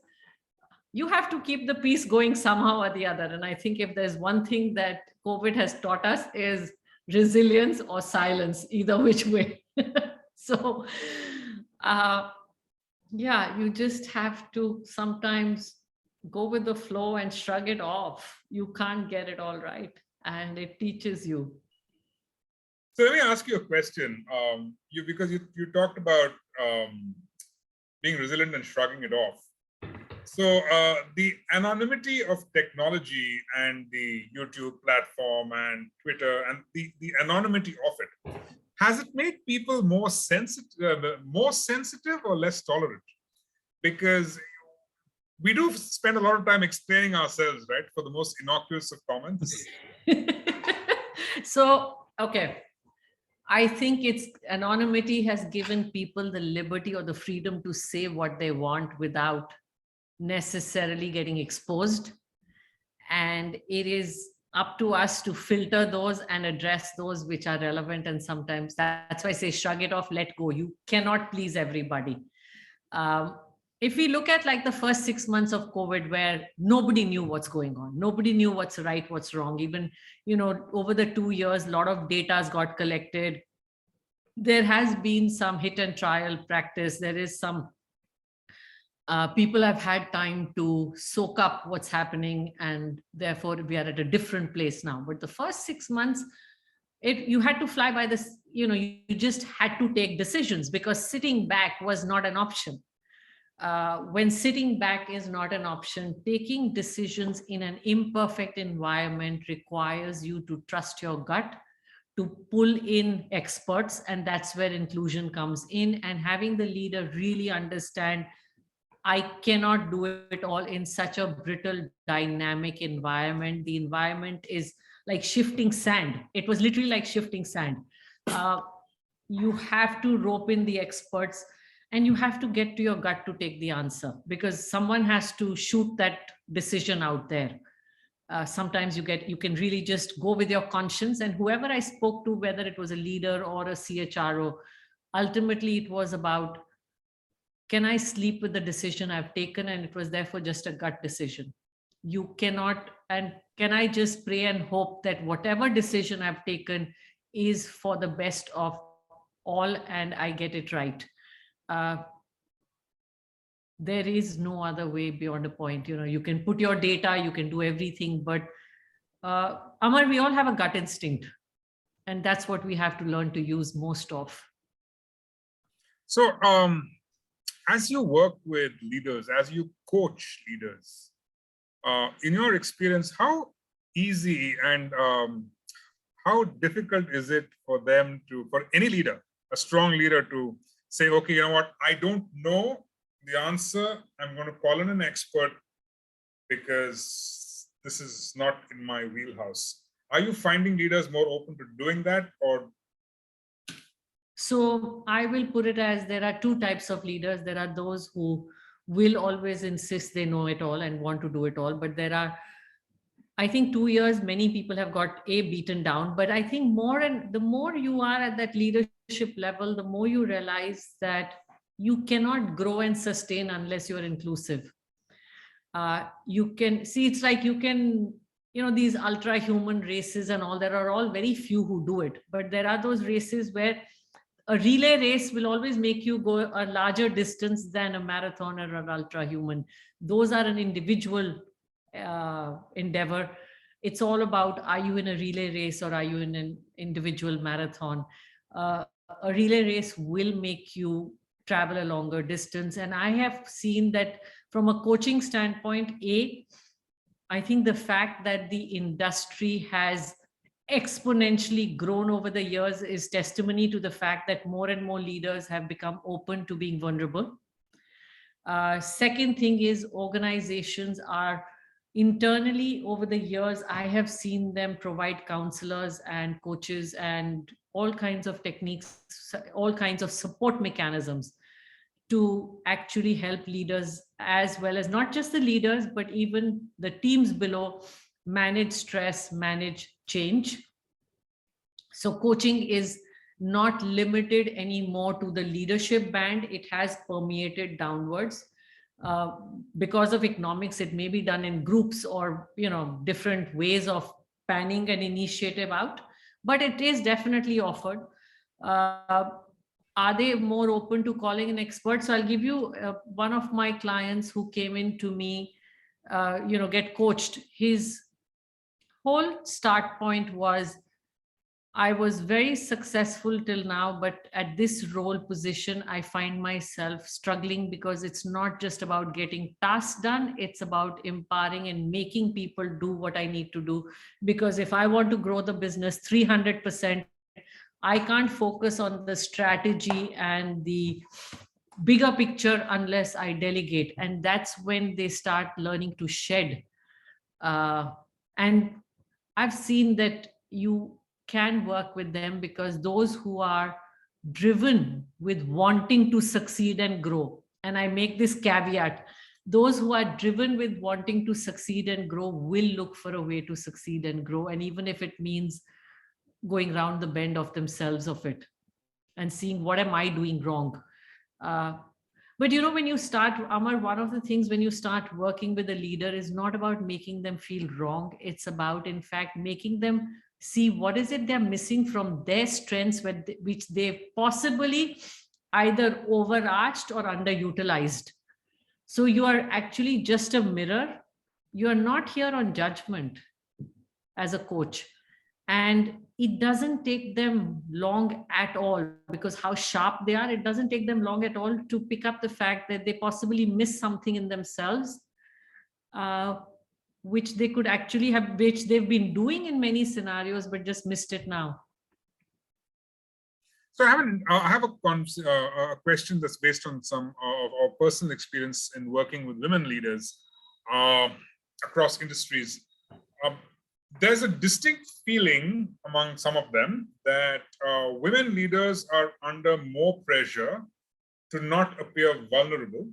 you have to keep the piece going somehow or the other. And I think if there's one thing that COVID has taught us is resilience or silence, either which way. So, yeah, you just have to sometimes go with the flow and shrug it off. You can't get it all right, and it teaches you. So let me ask you a question. Because you talked about being resilient and shrugging it off. So the anonymity of technology and the YouTube platform and Twitter and the anonymity of it, has it made people more sensitive or less tolerant? Because we do spend a lot of time explaining ourselves, right, for the most innocuous of comments. So, okay. I think anonymity has given people the liberty or the freedom to say what they want without necessarily getting exposed. And it is up to us to filter those and address those which are relevant. And sometimes that's why I say shrug it off, let go. You cannot please everybody. If we look at like the first 6 months of COVID, where nobody knew what's going on, nobody knew what's right, what's wrong. Even, over the 2 years, a lot of data has got collected. There has been some hit and trial practice. There is some people have had time to soak up what's happening, and therefore we are at a different place now. But the first 6 months, you had to fly by this, you just had to take decisions because sitting back was not an option. When sitting back is not an option, taking decisions in an imperfect environment requires you to trust your gut, to pull in experts, and that's where inclusion comes in, and having the leader really understand, I cannot do it all in such a brittle, dynamic environment. The environment is like shifting sand. It was literally like shifting sand. You have to rope in the experts. and you have to get to your gut to take the answer, because someone has to shoot that decision out there. Sometimes you can really just go with your conscience, and whoever I spoke to, whether it was a leader or a CHRO, ultimately it was about, can I sleep with the decision I've taken? And it was therefore just a gut decision. You cannot, and can I just pray and hope that whatever decision I've taken is for the best of all and I get it right? Uh, there is no other way beyond a point. You can put your data, you can do everything, but Amar, we all have a gut instinct, and that's what we have to learn to use most of. So, as you work with leaders, as you coach leaders, in your experience, how easy and how difficult is it for them for any leader, a strong leader, to say, okay, you know what, I don't know the answer, I'm going to call in an expert because this is not in my wheelhouse. Are you finding leaders more open to doing that, or? So I will put it as, there are two types of leaders. There are those who will always insist they know it all and want to do it all. But there are, I think 2 years, many people have got beaten down. But I think the more you are at that leadership level, the more you realize that you cannot grow and sustain unless you're inclusive. You can see, it's like you can, these ultra human races and all, there are all very few who do it. But there are those races where a relay race will always make you go a larger distance than a marathon or an ultra human. Those are an individual endeavor. It's all about, are you in a relay race or are you in an individual marathon? A relay race will make you travel a longer distance. And I have seen that from a coaching standpoint, I think the fact that the industry has exponentially grown over the years is testimony to the fact that more and more leaders have become open to being vulnerable. Second thing is, organizations are internally, over the years, I have seen them provide counselors and coaches and all kinds of techniques, all kinds of support mechanisms to actually help leaders, as well as not just the leaders, but even the teams below, manage stress, manage change. So coaching is not limited anymore to the leadership band. It has permeated downwards. Because of economics, it may be done in groups or different ways of panning an initiative out, but it is definitely offered. Are they more open to calling an expert? So I'll give you one of my clients who came in to me, get coached. His whole start point was, I was very successful till now, but at this role position, I find myself struggling because it's not just about getting tasks done. It's about empowering and making people do what I need to do. Because if I want to grow the business 300%, I can't focus on the strategy and the bigger picture unless I delegate. And that's when they start learning to shed. And I've seen that you can work with them, because those who are driven with wanting to succeed and grow, and I make this caveat, those who are driven with wanting to succeed and grow will look for a way to succeed and grow. And even if it means going around the bend of themselves of it and seeing, what am I doing wrong? But when you start, Amar, one of the things when you start working with a leader is not about making them feel wrong. It's about, in fact, making them see what is it they're missing from their strengths, which they possibly either overarched or underutilized. So you are actually just a mirror. You are not here on judgment as a coach. And it doesn't take them long at all, because how sharp they are, it doesn't take them long at all to pick up the fact that they possibly miss something in themselves, which they could actually have, which they've been doing in many scenarios, but just missed it now. So I have a question that's based on some of our personal experience in working with women leaders across industries. There's a distinct feeling among some of them that women leaders are under more pressure to not appear vulnerable,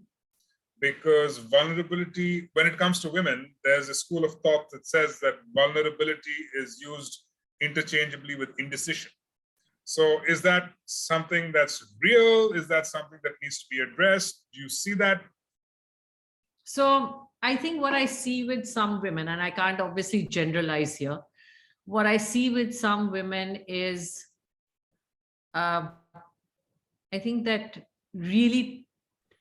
because vulnerability, when it comes to women, there's a school of thought that says that vulnerability is used interchangeably with indecision. So is that something that's real? Is that something that needs to be addressed? Do you see that? So I think what I see with some women, and I can't obviously generalize here, what I see with some women is, I think that really,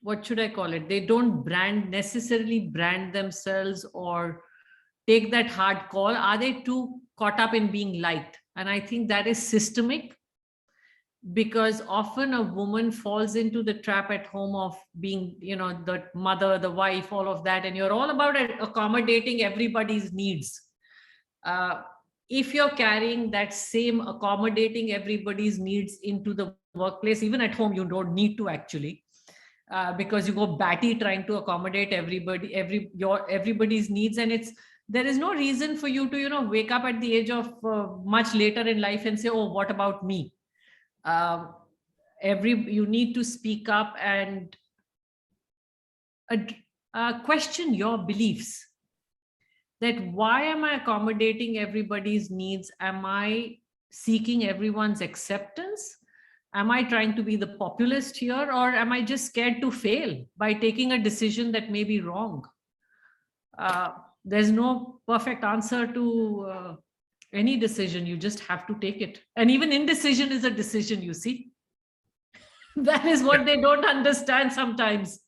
what should I call it? They don't necessarily brand themselves or take that hard call. Are they too caught up in being liked? And I think that is systemic, because often a woman falls into the trap at home of being, the mother, the wife, all of that, and you're all about accommodating everybody's needs. If you're carrying that same accommodating everybody's needs into the workplace, even at home, you don't need to actually, because you go batty trying to accommodate everybody's needs, and there is no reason for you to wake up at the age of much later in life and say, oh, what about me? You need to speak up and question your beliefs, that why am I accommodating everybody's needs? Am I seeking everyone's acceptance? Am I trying to be the populist here, or am I just scared to fail by taking a decision that may be wrong? There's no perfect answer to any decision. You just have to take it. And even indecision is a decision, you see. That is what they don't understand sometimes.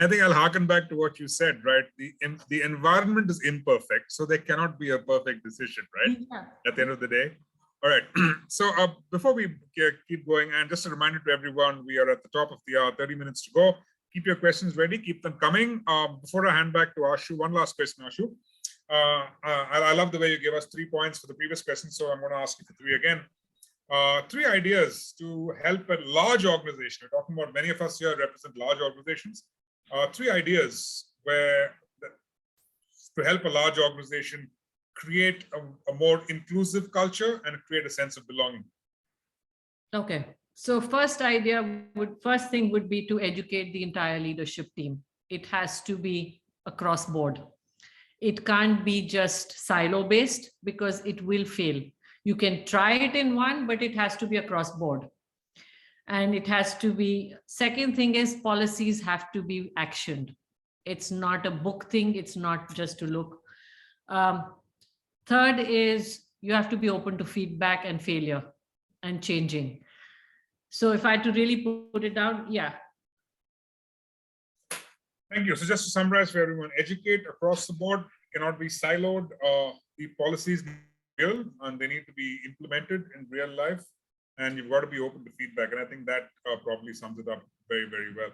I think I'll harken back to what you said, right? The environment is imperfect, so there cannot be a perfect decision, right? Yeah. At the end of the day. All right. So before we keep going, and just a reminder to everyone, we are at the top of the hour, 30 minutes to go. Keep your questions ready, keep them coming. Before I hand back to Ashu, one last question, Ashu. I love the way you gave us 3 points for the previous question, so I'm going to ask you for 3 again. 3 ideas to help a large organization. We're talking about many of us here represent large organizations. 3 ideas to help a large organization create a more inclusive culture and create a sense of belonging. Okay. So first thing would be to educate the entire leadership team. It has to be across board. It can't be just silo based, because it will fail. You can try it in one, but it has to be across board. And it has to be, second thing is, policies have to be actioned. It's not a book thing. It's not just to look. Third is, you have to be open to feedback and failure and changing. So if I had to really put it down, yeah. Thank you. So just to summarize for everyone, educate across the board, cannot be siloed. The policies real and they need to be implemented in real life, and you've got to be open to feedback. And I think that probably sums it up very, very well.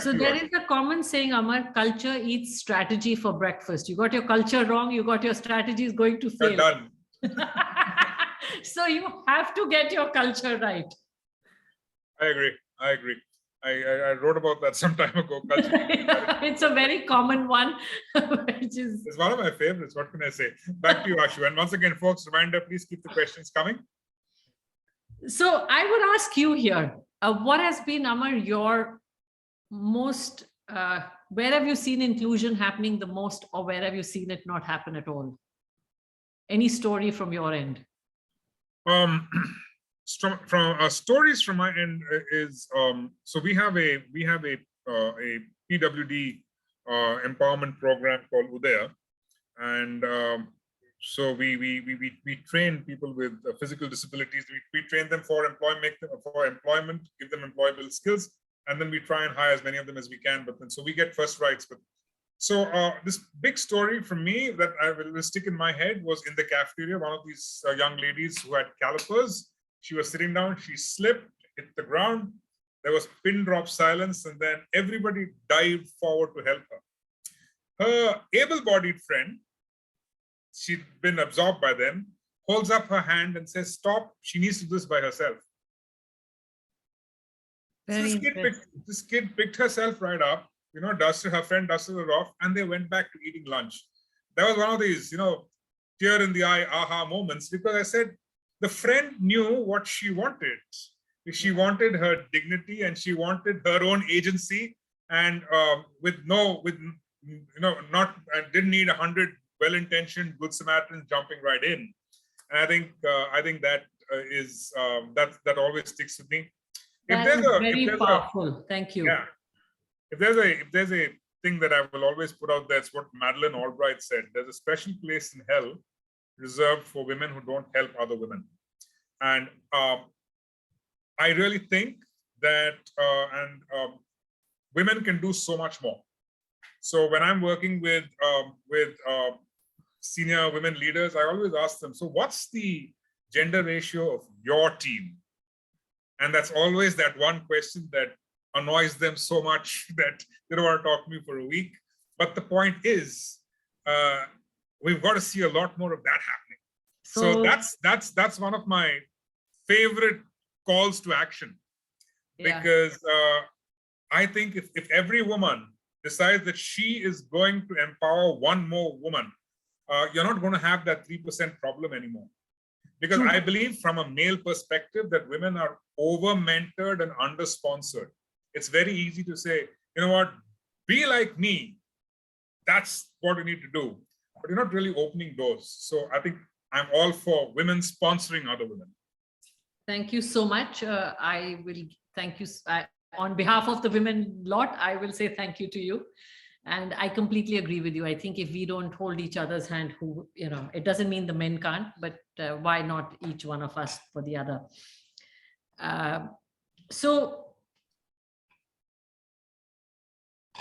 So there is a common saying, Amar, culture eats strategy for breakfast. You got your culture wrong, you got your strategies going to fail. You're done. So you have to get your culture right. I agree. I wrote about that some time ago. It's a very common one, which is... It's one of my favorites. What can I say? Back to you, Ashu. And once again, folks, reminder, please keep the questions coming. So I would ask you here, what has been, Amar, your most, where have you seen inclusion happening the most, or where have you seen it not happen at all? Any story from your end? Stories from my end is so we have a PWD empowerment program called Udaya, and so we train people with physical disabilities. We train them for employment, give them employable skills, and then we try and hire as many of them as we can. But then so we get first rights. But so this big story from me that I will stick in my head was in the cafeteria. One of these young ladies who had calipers. She was sitting down, she slipped, hit the ground. There was pin drop silence, and then everybody dived forward to help her. Her able-bodied friend, she'd been absorbed by them, holds up her hand and says, stop, she needs to do this by herself. So this kid picked herself right up, her friend dusted her off, and they went back to eating lunch. That was one of these, tear in the eye, aha moments, because I said, the friend knew what she wanted. She wanted her dignity and she wanted her own agency, and didn't need 100 well-intentioned good Samaritans jumping right in. And I think that that always sticks with me. That is very powerful. Thank you. Yeah. If there's a thing that I will always put out there, it's what Madeleine Albright said. There's a special place in hell reserved for women who don't help other women. And I really think that women can do so much more. So when I'm working with senior women leaders, I always ask them, so what's the gender ratio of your team? And that's always that one question that annoys them so much that they don't want to talk to me for a week. But the point is, we've got to see a lot more of that happening. So that's one of my favorite calls to action, because I think if every woman decides that she is going to empower one more woman, you're not going to have that 3% problem anymore. Because I believe from a male perspective that women are over-mentored and under-sponsored. It's very easy to say, you know what, be like me. That's what we need to do. But you're not really opening doors. So I think I'm all for women sponsoring other women. Thank you so much. I will thank you. On behalf of the women lot, I will say thank you to you. And I completely agree with you. I think if we don't hold each other's hand, it doesn't mean the men can't, but why not each one of us for the other? So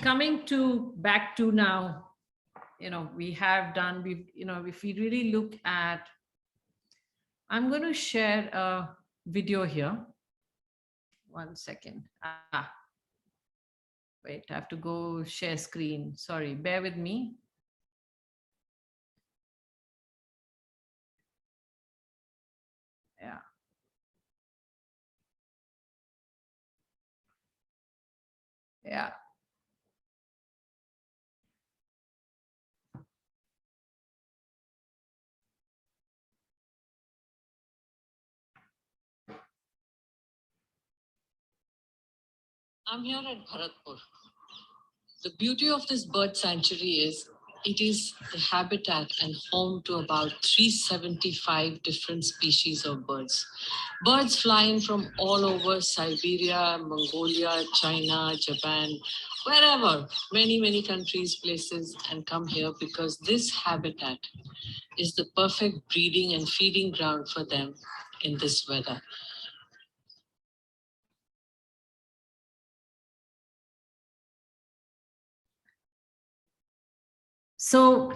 coming back to now, we have done, if we really look at, I'm going to share a video here. 1 second. Wait, I have to go share screen. Sorry, bear with me. Yeah. Yeah. I'm here at Bharatpur. The beauty of this bird sanctuary is it is the habitat and home to about 375 different species of birds. Birds fly in from all over Siberia, Mongolia, China, Japan, wherever, many, many countries, places, and come here because this habitat is the perfect breeding and feeding ground for them in this weather. So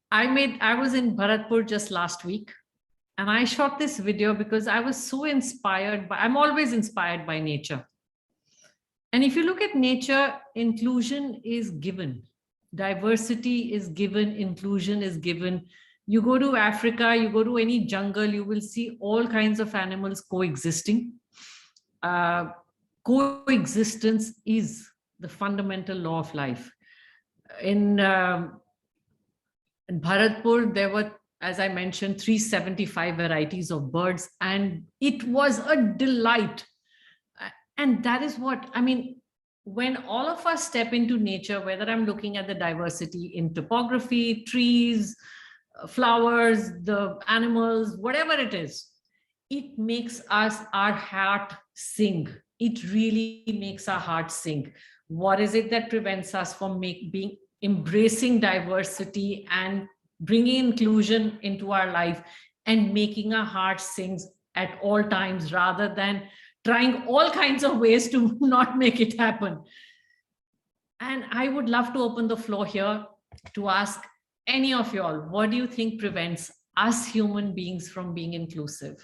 I was in Bharatpur just last week, and I shot this video because I was so inspired I'm always inspired by nature. And if you look at nature, inclusion is given, diversity is given, inclusion is given. You go to Africa, you go to any jungle, you will see all kinds of animals coexisting. Coexistence is the fundamental law of life. In Bharatpur, there were, as I mentioned, 375 varieties of birds, and it was a delight. And that is what, when all of us step into nature, whether I'm looking at the diversity in topography, trees, flowers, the animals, whatever it is, it makes our heart sing. It really makes our heart sing. What is it that prevents us from embracing diversity and bringing inclusion into our life and making our heart sing at all times, rather than trying all kinds of ways to not make it happen? And I would love to open the floor here to ask any of y'all, what do you think prevents us human beings from being inclusive?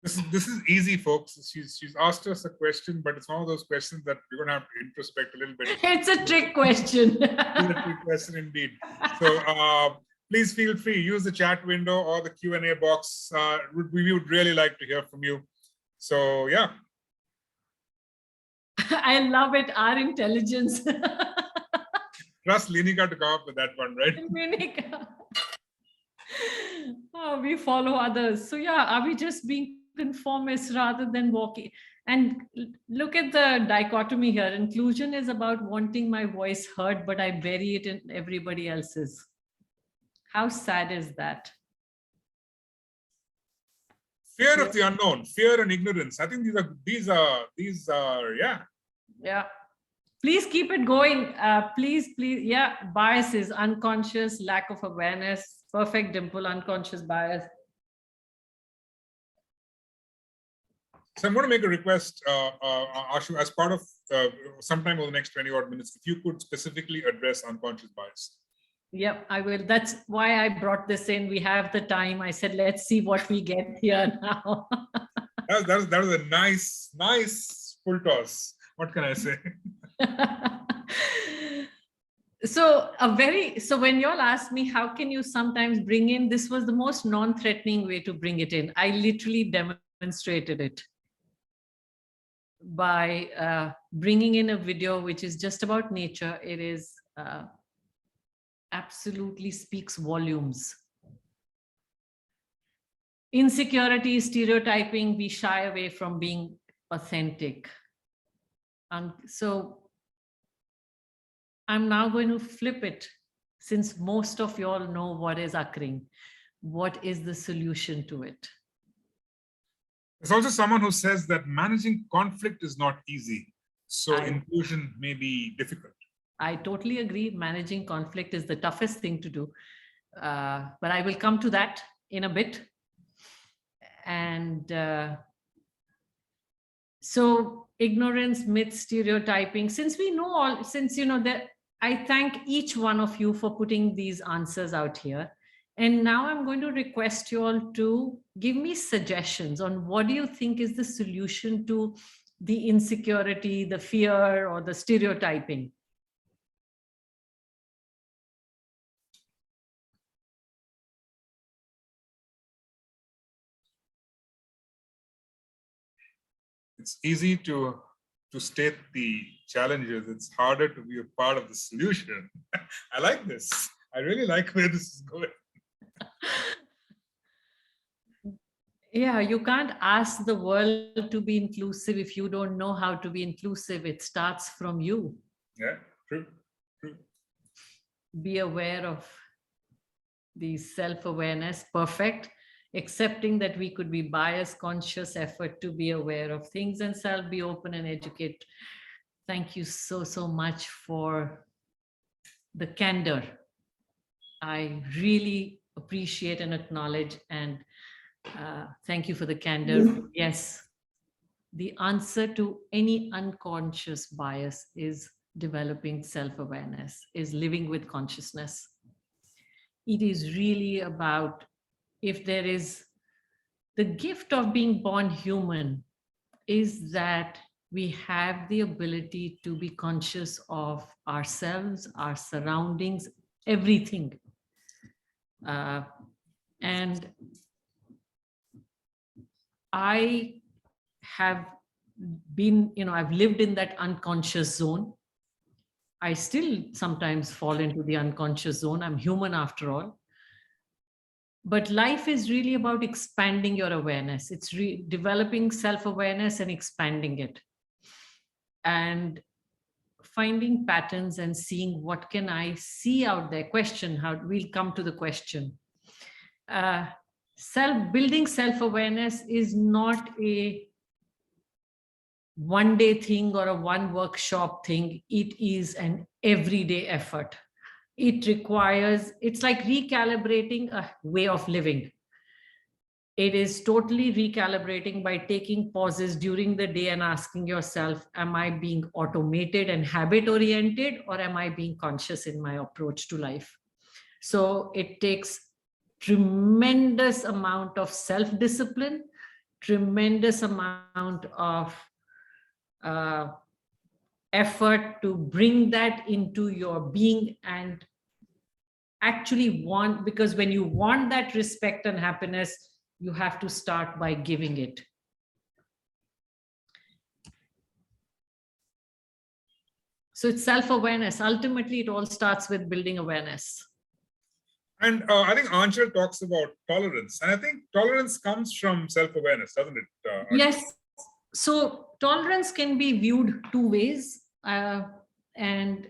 This is easy, folks. She's asked us a question, but it's one of those questions that we're going to have to introspect a little bit. It's a trick question. It's a trick question indeed. So please feel free, use the chat window or the Q&A box. We would really like to hear from you. So yeah. I love it, our intelligence. Trust Linika to come up with that one, right? Linika. Oh we follow others. So yeah, are we just being conformists rather than walking? And look at the dichotomy here. Inclusion is about wanting my voice heard, but I bury it in everybody else's. How sad is that? Fear of the unknown, fear and ignorance. I think these are yeah. Yeah. Please keep it going. Please. Yeah. Biases, unconscious, lack of awareness, perfect dimple, unconscious bias. So I'm going to make a request, Ashu, as part of sometime over the next 20 odd minutes, if you could specifically address unconscious bias. Yep, I will. That's why I brought this in. We have the time. I said, let's see what we get here now. That was a nice full toss. What can I say? So when you all ask me, how can you sometimes bring in, this was the most non-threatening way to bring it in. I literally demonstrated it by bringing in a video which is just about nature. It is absolutely speaks volumes. Insecurity, stereotyping, we shy away from being authentic. And so I'm now going to flip it, since most of you all know what is occurring. What is the solution to it? There's also someone who says that managing conflict is not easy. So inclusion may be difficult. I totally agree. Managing conflict is the toughest thing to do. But I will come to that in a bit. And so ignorance, myth, stereotyping, since we know all, since you know that, I thank each one of you for putting these answers out here. And now I'm going to request you all to give me suggestions on what do you think is the solution to the insecurity, the fear, or the stereotyping. It's easy to state the challenges. It's harder to be a part of the solution. I like this. I really like where this is going. Yeah, you can't ask the world to be inclusive if you don't know how to be inclusive. It starts from you. Yeah, true. Be aware of the self-awareness, perfect, accepting that we could be biased, conscious effort to be aware of things and self, be open and educate. Thank you so much for the candor. I really appreciate and acknowledge, and thank you for the candor. Yes, the answer to any unconscious bias is developing self-awareness, is living with consciousness. It is really about, if there is the gift of being born human, is that we have the ability to be conscious of ourselves, our surroundings, everything. And I have been, I've lived in that unconscious zone. I still sometimes fall into the unconscious zone. I'm human after all. But life is really about expanding your awareness. It's developing self-awareness and expanding it. And finding patterns and seeing what can I see out there. Question, how we'll come to the question. Building self-awareness is not a one-day thing or a one workshop thing. It is an everyday effort. It requires, it's like recalibrating a way of living. It is totally recalibrating by taking pauses during the day and asking yourself, am I being automated and habit-oriented, or am I being conscious in my approach to life? So it takes tremendous amount of self-discipline, tremendous amount of effort to bring that into your being and actually want, because when you want that respect and happiness, you have to start by giving it. So it's self-awareness. Ultimately, it all starts with building awareness. And I think Anshul talks about tolerance. And I think tolerance comes from self-awareness, doesn't it? Ashu? Yes. So tolerance can be viewed two ways. And,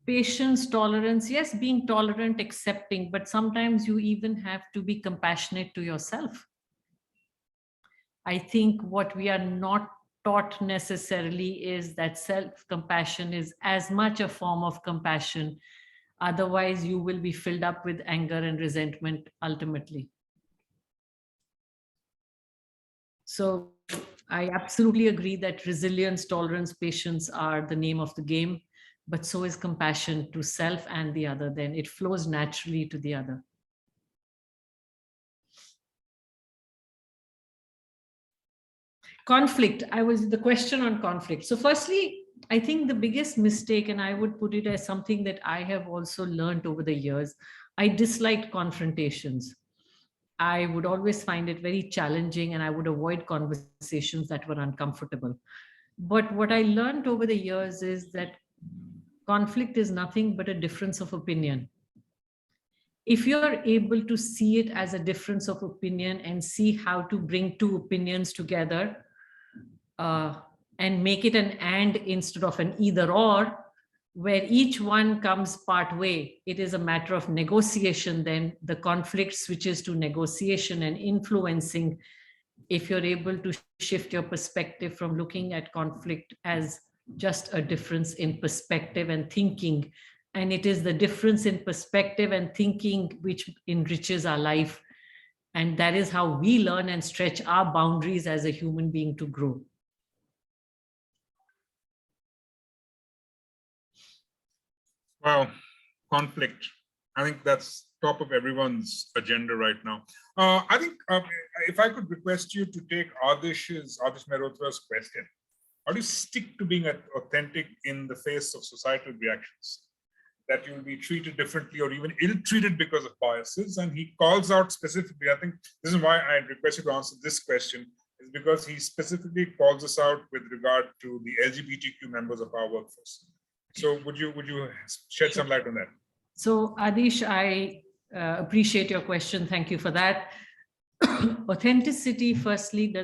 patience, tolerance, yes, being tolerant, accepting, but sometimes you even have to be compassionate to yourself. I think what we are not taught necessarily is that self-compassion is as much a form of compassion. Otherwise, you will be filled up with anger and resentment ultimately. So I absolutely agree that resilience, tolerance, patience are the name of the game, but so is compassion to self and the other. Then it flows naturally to the other. Conflict. The question on conflict. So firstly, I think the biggest mistake, and I would put it as something that I have also learned over the years, I disliked confrontations. I would always find it very challenging and I would avoid conversations that were uncomfortable. But what I learned over the years is that conflict is nothing but a difference of opinion. If you're able to see it as a difference of opinion and see how to bring two opinions together and make it an and instead of an either or, where each one comes part way, it is a matter of negotiation. Then the conflict switches to negotiation and influencing. If you're able to shift your perspective from looking at conflict as just a difference in perspective and thinking, and it is the difference in perspective and thinking which enriches our life. And that is how we learn and stretch our boundaries as a human being to grow. Wow, conflict. I think that's top of everyone's agenda right now. I think if I could request you to take Adish Mehrotra's question, how do you stick to being authentic in the face of societal reactions? That you will be treated differently or even ill-treated because of biases. And he calls out specifically, I think this is why I requested to answer this question, is because he specifically calls us out with regard to the LGBTQ members of our workforce. So would you shed some light on that? So Adish, I appreciate your question. Thank you for that. Authenticity, firstly,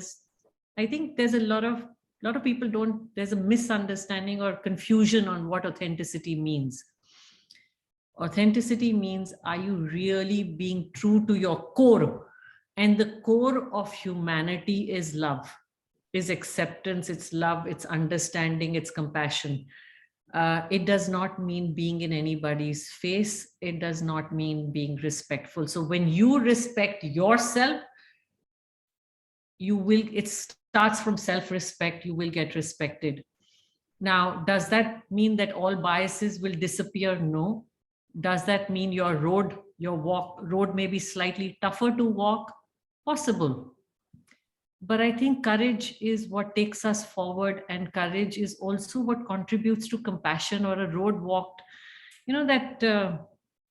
I think there's a lot of people there's a misunderstanding or confusion on what authenticity means. Authenticity means, are you really being true to your core? And the core of humanity is love, is acceptance, it's love, it's understanding, it's compassion. It does not mean being in anybody's face. It does not mean being respectful. So when you respect yourself, it starts from self-respect, you will get respected. Now, does that mean that all biases will disappear? No. Does that mean your road may be slightly tougher to walk? Possible. But I think courage is what takes us forward, and courage is also what contributes to compassion or a road walked. That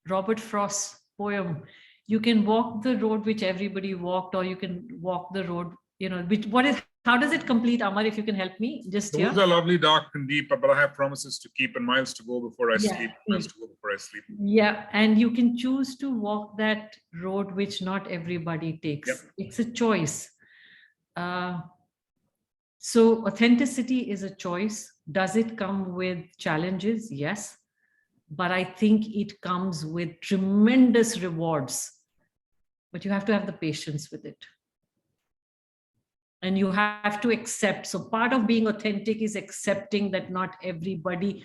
Robert Frost's poem, you can walk the road which everybody walked, or you can walk the road, how does it complete, Amar, if you can help me just here? The woods are lovely, dark and deep, but I have promises to keep and miles to go before I sleep. Miles to go before I sleep. Yeah, and you can choose to walk that road which not everybody takes. Yep. It's a choice. So authenticity is a choice. Does it come with challenges? Yes. But I think it comes with tremendous rewards. But you have to have the patience with it. And you have to accept. So part of being authentic is accepting that not everybody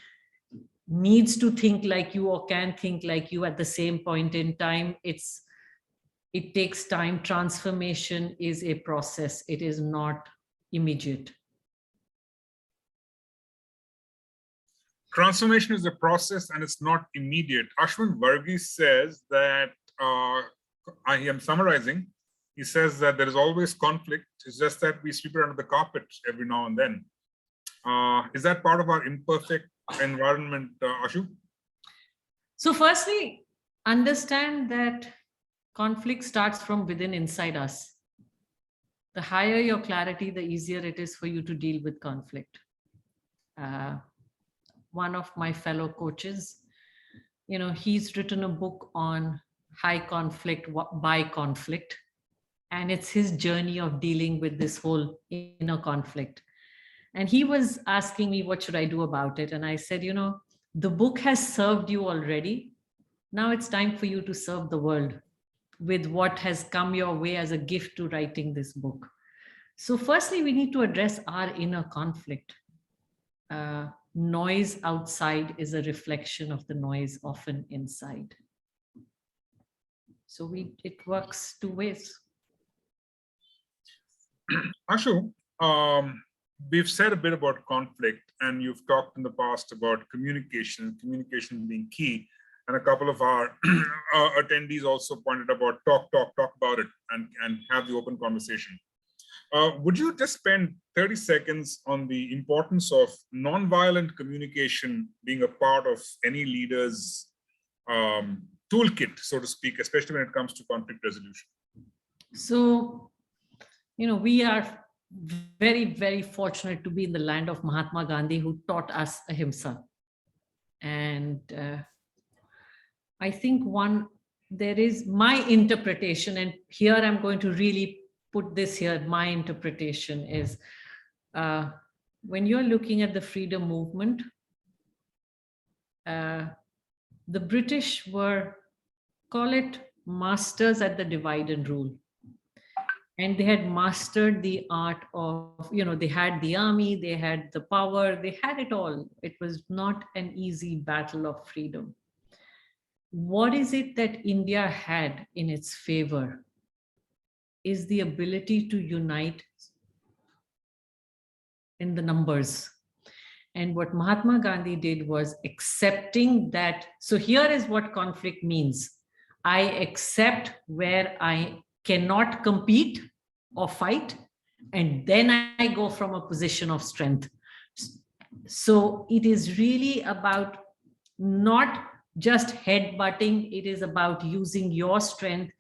needs to think like you or can think like you at the same point in time. It takes time. Transformation is a process. It is not immediate. Transformation is a process and it's not immediate. Ashwin Varghese says that, I am summarizing, he says that there is always conflict. It's just that we sweep it under the carpet every now and then. Is that part of our imperfect environment, Ashu? So firstly, understand that conflict starts from within, inside us. The higher your clarity, the easier it is for you to deal with conflict. One of my fellow coaches he's written a book on high conflict by conflict, and it's his journey of dealing with this whole inner conflict. And he was asking me, what should I do about it? And I said, the book has served you already. Now it's time for you to serve the world with what has come your way as a gift to writing this book. So firstly, we need to address our inner conflict. Noise outside is a reflection of the noise often inside. So it works two ways. Ashu, we've said a bit about conflict, and you've talked in the past about communication being key. And a couple of our attendees also pointed about talk about it and have the open conversation. Would you just spend 30 seconds on the importance of nonviolent communication being a part of any leader's toolkit, so to speak, especially when it comes to conflict resolution? So, we are very, very fortunate to be in the land of Mahatma Gandhi, who taught us ahimsa. And I think there is my interpretation, and here I'm going to really put this here. My interpretation is when you're looking at the freedom movement, the British were, call it, masters at the divide and rule. And they had mastered the art of, they had the army, they had the power, they had it all. It was not an easy battle of freedom. What is it that India had in its favor is the ability to unite in the numbers. And what Mahatma Gandhi did was accepting that. So here is what conflict means. I accept where I cannot compete or fight, and then I go from a position of strength. So it is really about not just headbutting, it is about using your strength.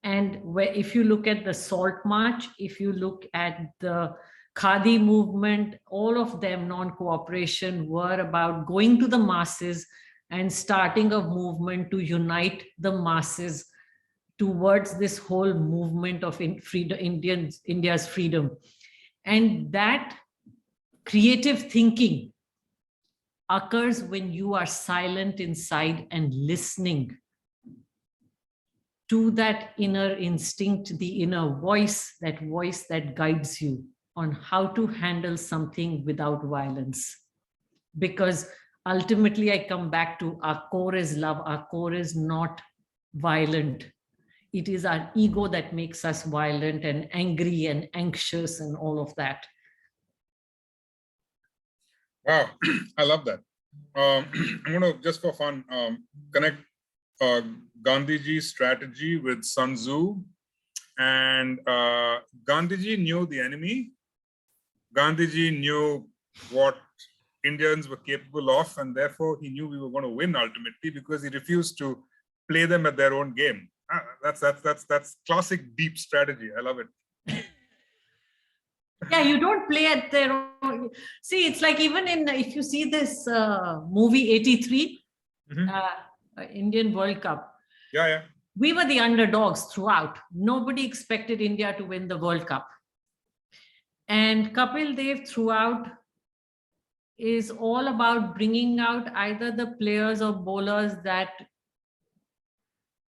And if you look at the Salt March, if you look at the Khadi movement, all of them, non-cooperation, were about going to the masses and starting a movement to unite the masses towards this whole movement of India's freedom. And that creative thinking occurs when you are silent inside and listening to that inner instinct, the inner voice that guides you on how to handle something without violence. Because ultimately, I come back to our core is love. Our core is not violent. It is our ego that makes us violent and angry and anxious and all of that. Wow, I love that. I'm going to, just for fun, connect Gandhiji's strategy with Sun Tzu. And Gandhiji knew the enemy. Gandhiji knew what Indians were capable of, and therefore he knew we were going to win ultimately because he refused to play them at their own game. That's classic deep strategy. I love it. Yeah, you don't play at their own. See, it's like even if you see this movie 83, Indian World Cup. Yeah. We were the underdogs throughout. Nobody expected India to win the World Cup. And Kapil Dev throughout is all about bringing out either the players or bowlers that,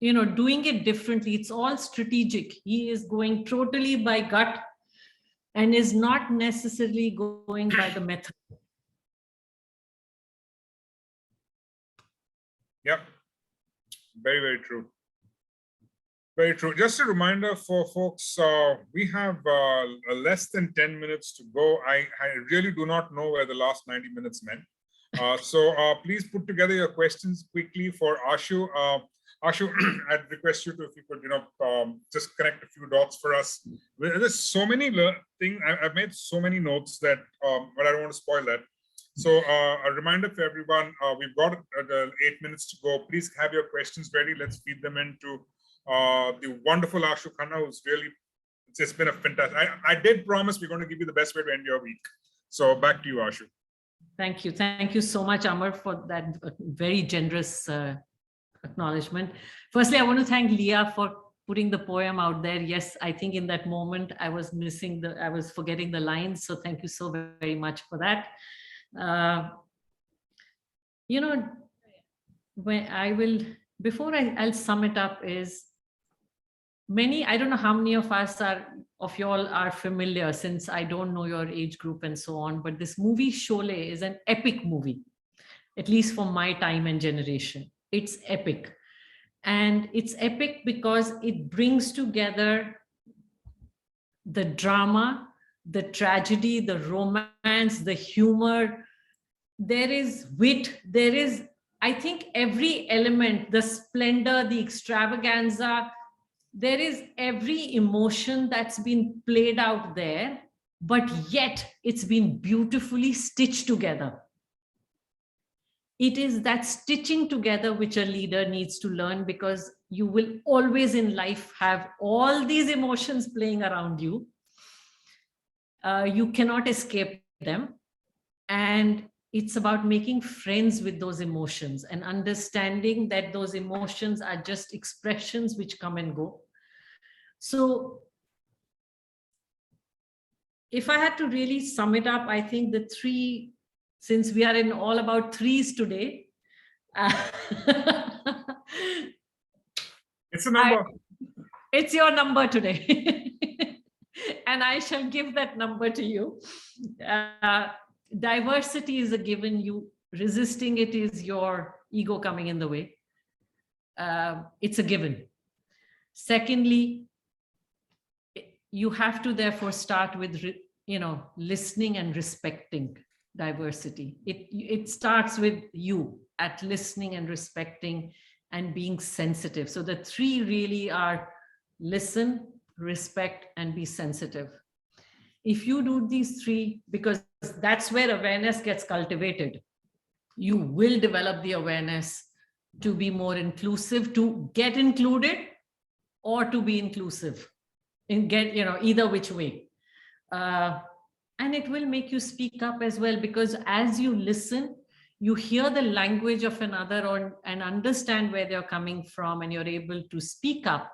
doing it differently. It's all strategic. He is going totally by gut and is not necessarily going by the method. Yep. Very, very true. Very true. Just a reminder for folks, we have less than 10 minutes to go. I really do not know where the last 90 minutes meant. So please put together your questions quickly for Ashu. Ashu, I'd request you to, if you could, just connect a few dots for us. There's so many things. I've made so many notes that, but I don't want to spoil that. So a reminder for everyone, we've got 8 minutes to go. Please have your questions ready. Let's feed them into the wonderful Ashu Khanna, who's really, it's just been a fantastic, I did promise we're going to give you the best way to end your week. So back to you, Ashu. Thank you. Thank you so much, Amar, for that very generous acknowledgement. Firstly, I want to thank Leah for putting the poem out there. Yes, I think in that moment I was forgetting the lines. So thank you so very much for that. You know, I'll sum it up is I don't know how many of you all are familiar, since I don't know your age group and so on, but this movie Sholay is an epic movie, at least for my time and generation. It's epic. And it's epic because it brings together the drama, the tragedy, the romance, the humor. There is wit. There is, I think, every element, the splendor, the extravaganza. There is every emotion that's been played out there, but yet it's been beautifully stitched together. It is that stitching together which a leader needs to learn, because you will always in life have all these emotions playing around you. You cannot escape them. And it's about making friends with those emotions and understanding that those emotions are just expressions which come and go. So if I had to really sum it up, I think the three, since we are in all about threes today. It's a number. It's your number today. And I shall give that number to you. Diversity is a given. You resisting it is your ego coming in the way. It's a given. Secondly, you have to therefore start with, listening and respecting diversity. It starts with you at listening and respecting and being sensitive. So the three really are listen, respect, and be sensitive. If you do these three, because that's where awareness gets cultivated, you will develop the awareness to be more inclusive, to get included, or to be inclusive, and get, either which way. And it will make you speak up as well, because as you listen, you hear the language of another and understand where they're coming from, and you're able to speak up.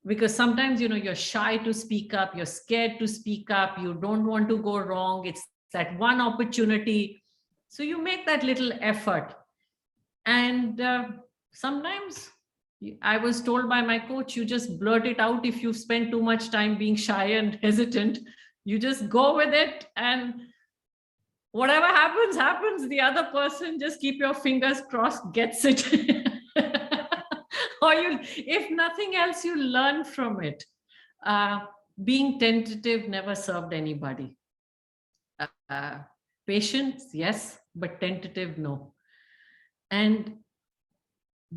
Because sometimes, you're shy to speak up, you're scared to speak up, you don't want to go wrong. It's that one opportunity. So you make that little effort. And sometimes I was told by my coach, you just blurt it out. If you spend too much time being shy and hesitant, you just go with it, and whatever happens, happens. The other person, just keep your fingers crossed, gets it. Or if nothing else, you learn from it. Being tentative never served anybody. Patience, yes, but tentative, no. And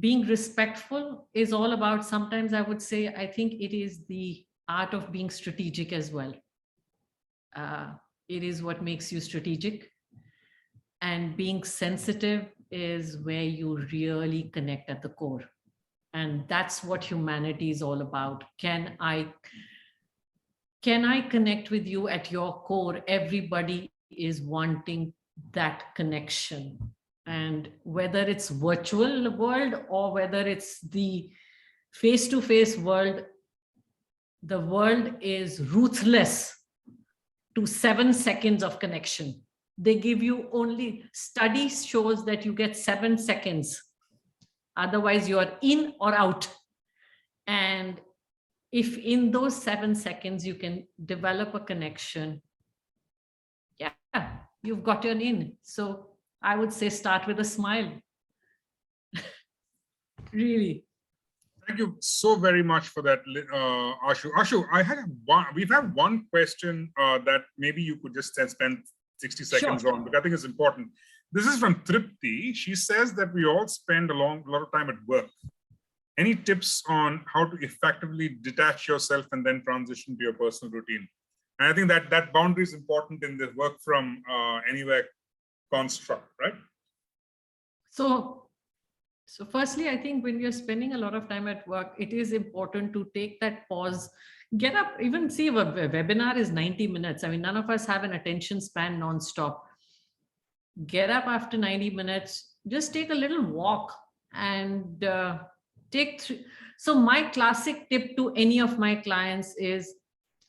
being respectful is all about, sometimes I would say, I think it is the art of being strategic as well. It is what makes you strategic. And being sensitive is where you really connect at the core. And that's what humanity is all about. Can I connect with you at your core? Everybody is wanting that connection. And whether it's virtual world or whether it's the face-to-face world, the world is ruthless to 7 seconds of connection. They give you study shows that you get 7 seconds. Otherwise, you are in or out. And if in those 7 seconds you can develop a connection, yeah, you've gotten in. So I would say start with a smile. Really. Thank you so very much for that, Ashu. Ashu, we've had one question that maybe you could just spend 60 seconds on, but I think it's important. This is from Tripti. She says that we all spend a lot of time at work. Any tips on how to effectively detach yourself and then transition to your personal routine? And I think that boundary is important in the work from anywhere construct, right? So firstly, I think when you're spending a lot of time at work, it is important to take that pause, get up, even see a webinar is 90 minutes. I mean, none of us have an attention span nonstop. Get up after 90 minutes, just take a little walk and take three. So my classic tip to any of my clients is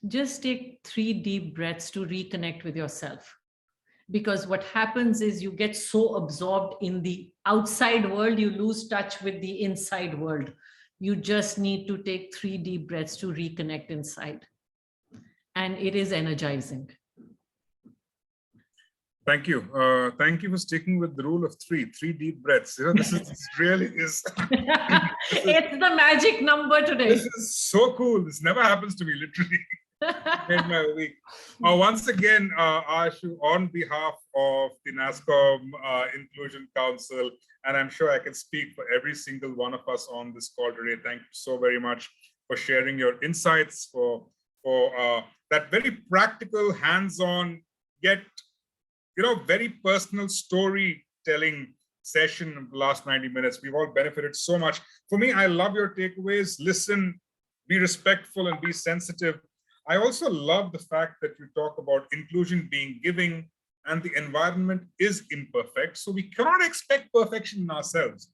just take 3 deep breaths to reconnect with yourself. Because what happens is you get so absorbed in the outside world, you lose touch with the inside world. You just need to take 3 deep breaths to reconnect inside. And it is energizing. Thank you. Thank you for sticking with the rule of three deep breaths. You know, this really is. It's the magic number today. This is so cool. This never happens to me, literally. Made my week. Once again, Ashu, on behalf of the NASSCOM Inclusion Council, and I'm sure I can speak for every single one of us on this call today. Thank you so very much for sharing your insights, for that very practical, hands-on, yet very personal storytelling session of the last 90 minutes. We've all benefited so much. For me, I love your takeaways. Listen, be respectful, and be sensitive. I also love the fact that you talk about inclusion being giving, and the environment is imperfect. So we cannot expect perfection in ourselves.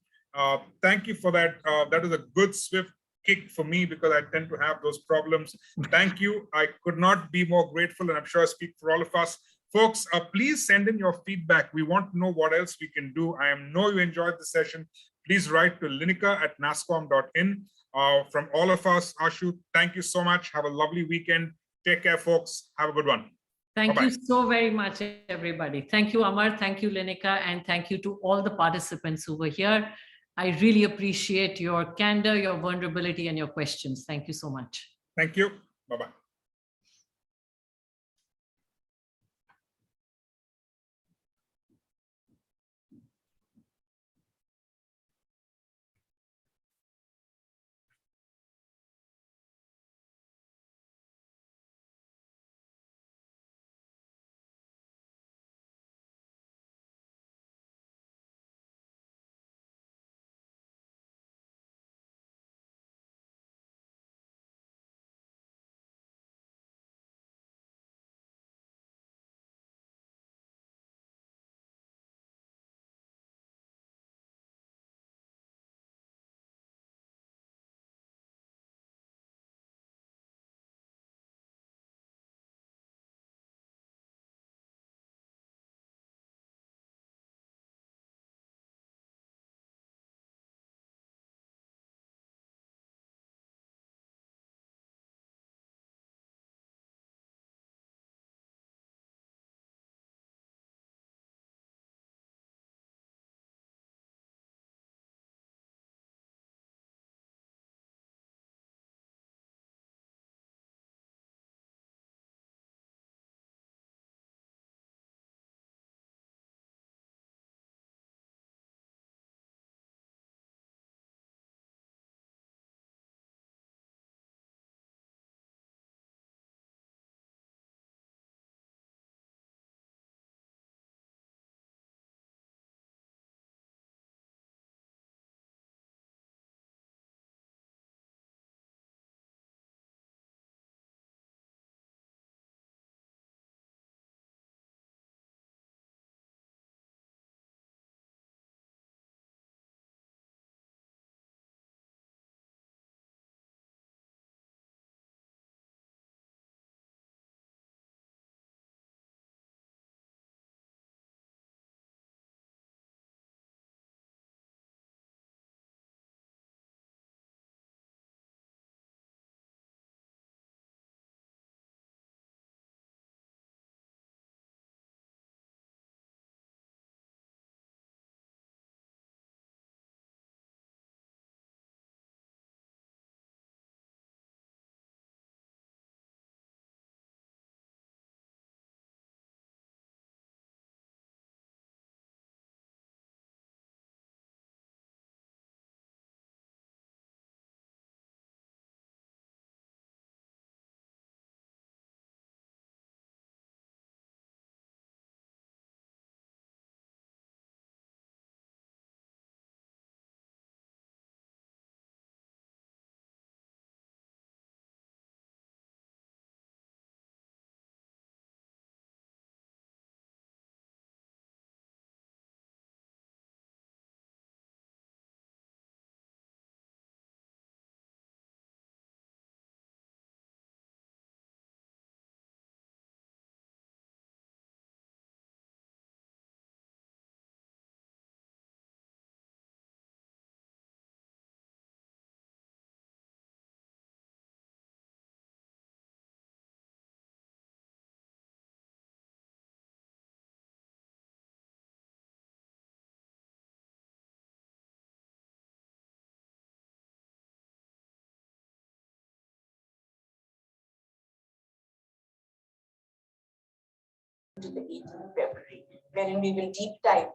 Thank you for that. That is a good, swift kick for me, because I tend to have those problems. Thank you. I could not be more grateful, and I'm sure I speak for all of us. Folks, please send in your feedback. We want to know what else we can do. I know you enjoyed the session. Please write to linika@nasscom.in. From all of us, Ashu, thank you so much. Have a lovely weekend. Take care, folks. Have a good one. Thank you so very much, everybody. Thank you, Amar. Thank you, Linika. And thank you to all the participants who were here. I really appreciate your candor, your vulnerability, and your questions. Thank you so much. Thank you. Bye-bye. to the 18th February, wherein we will deep dive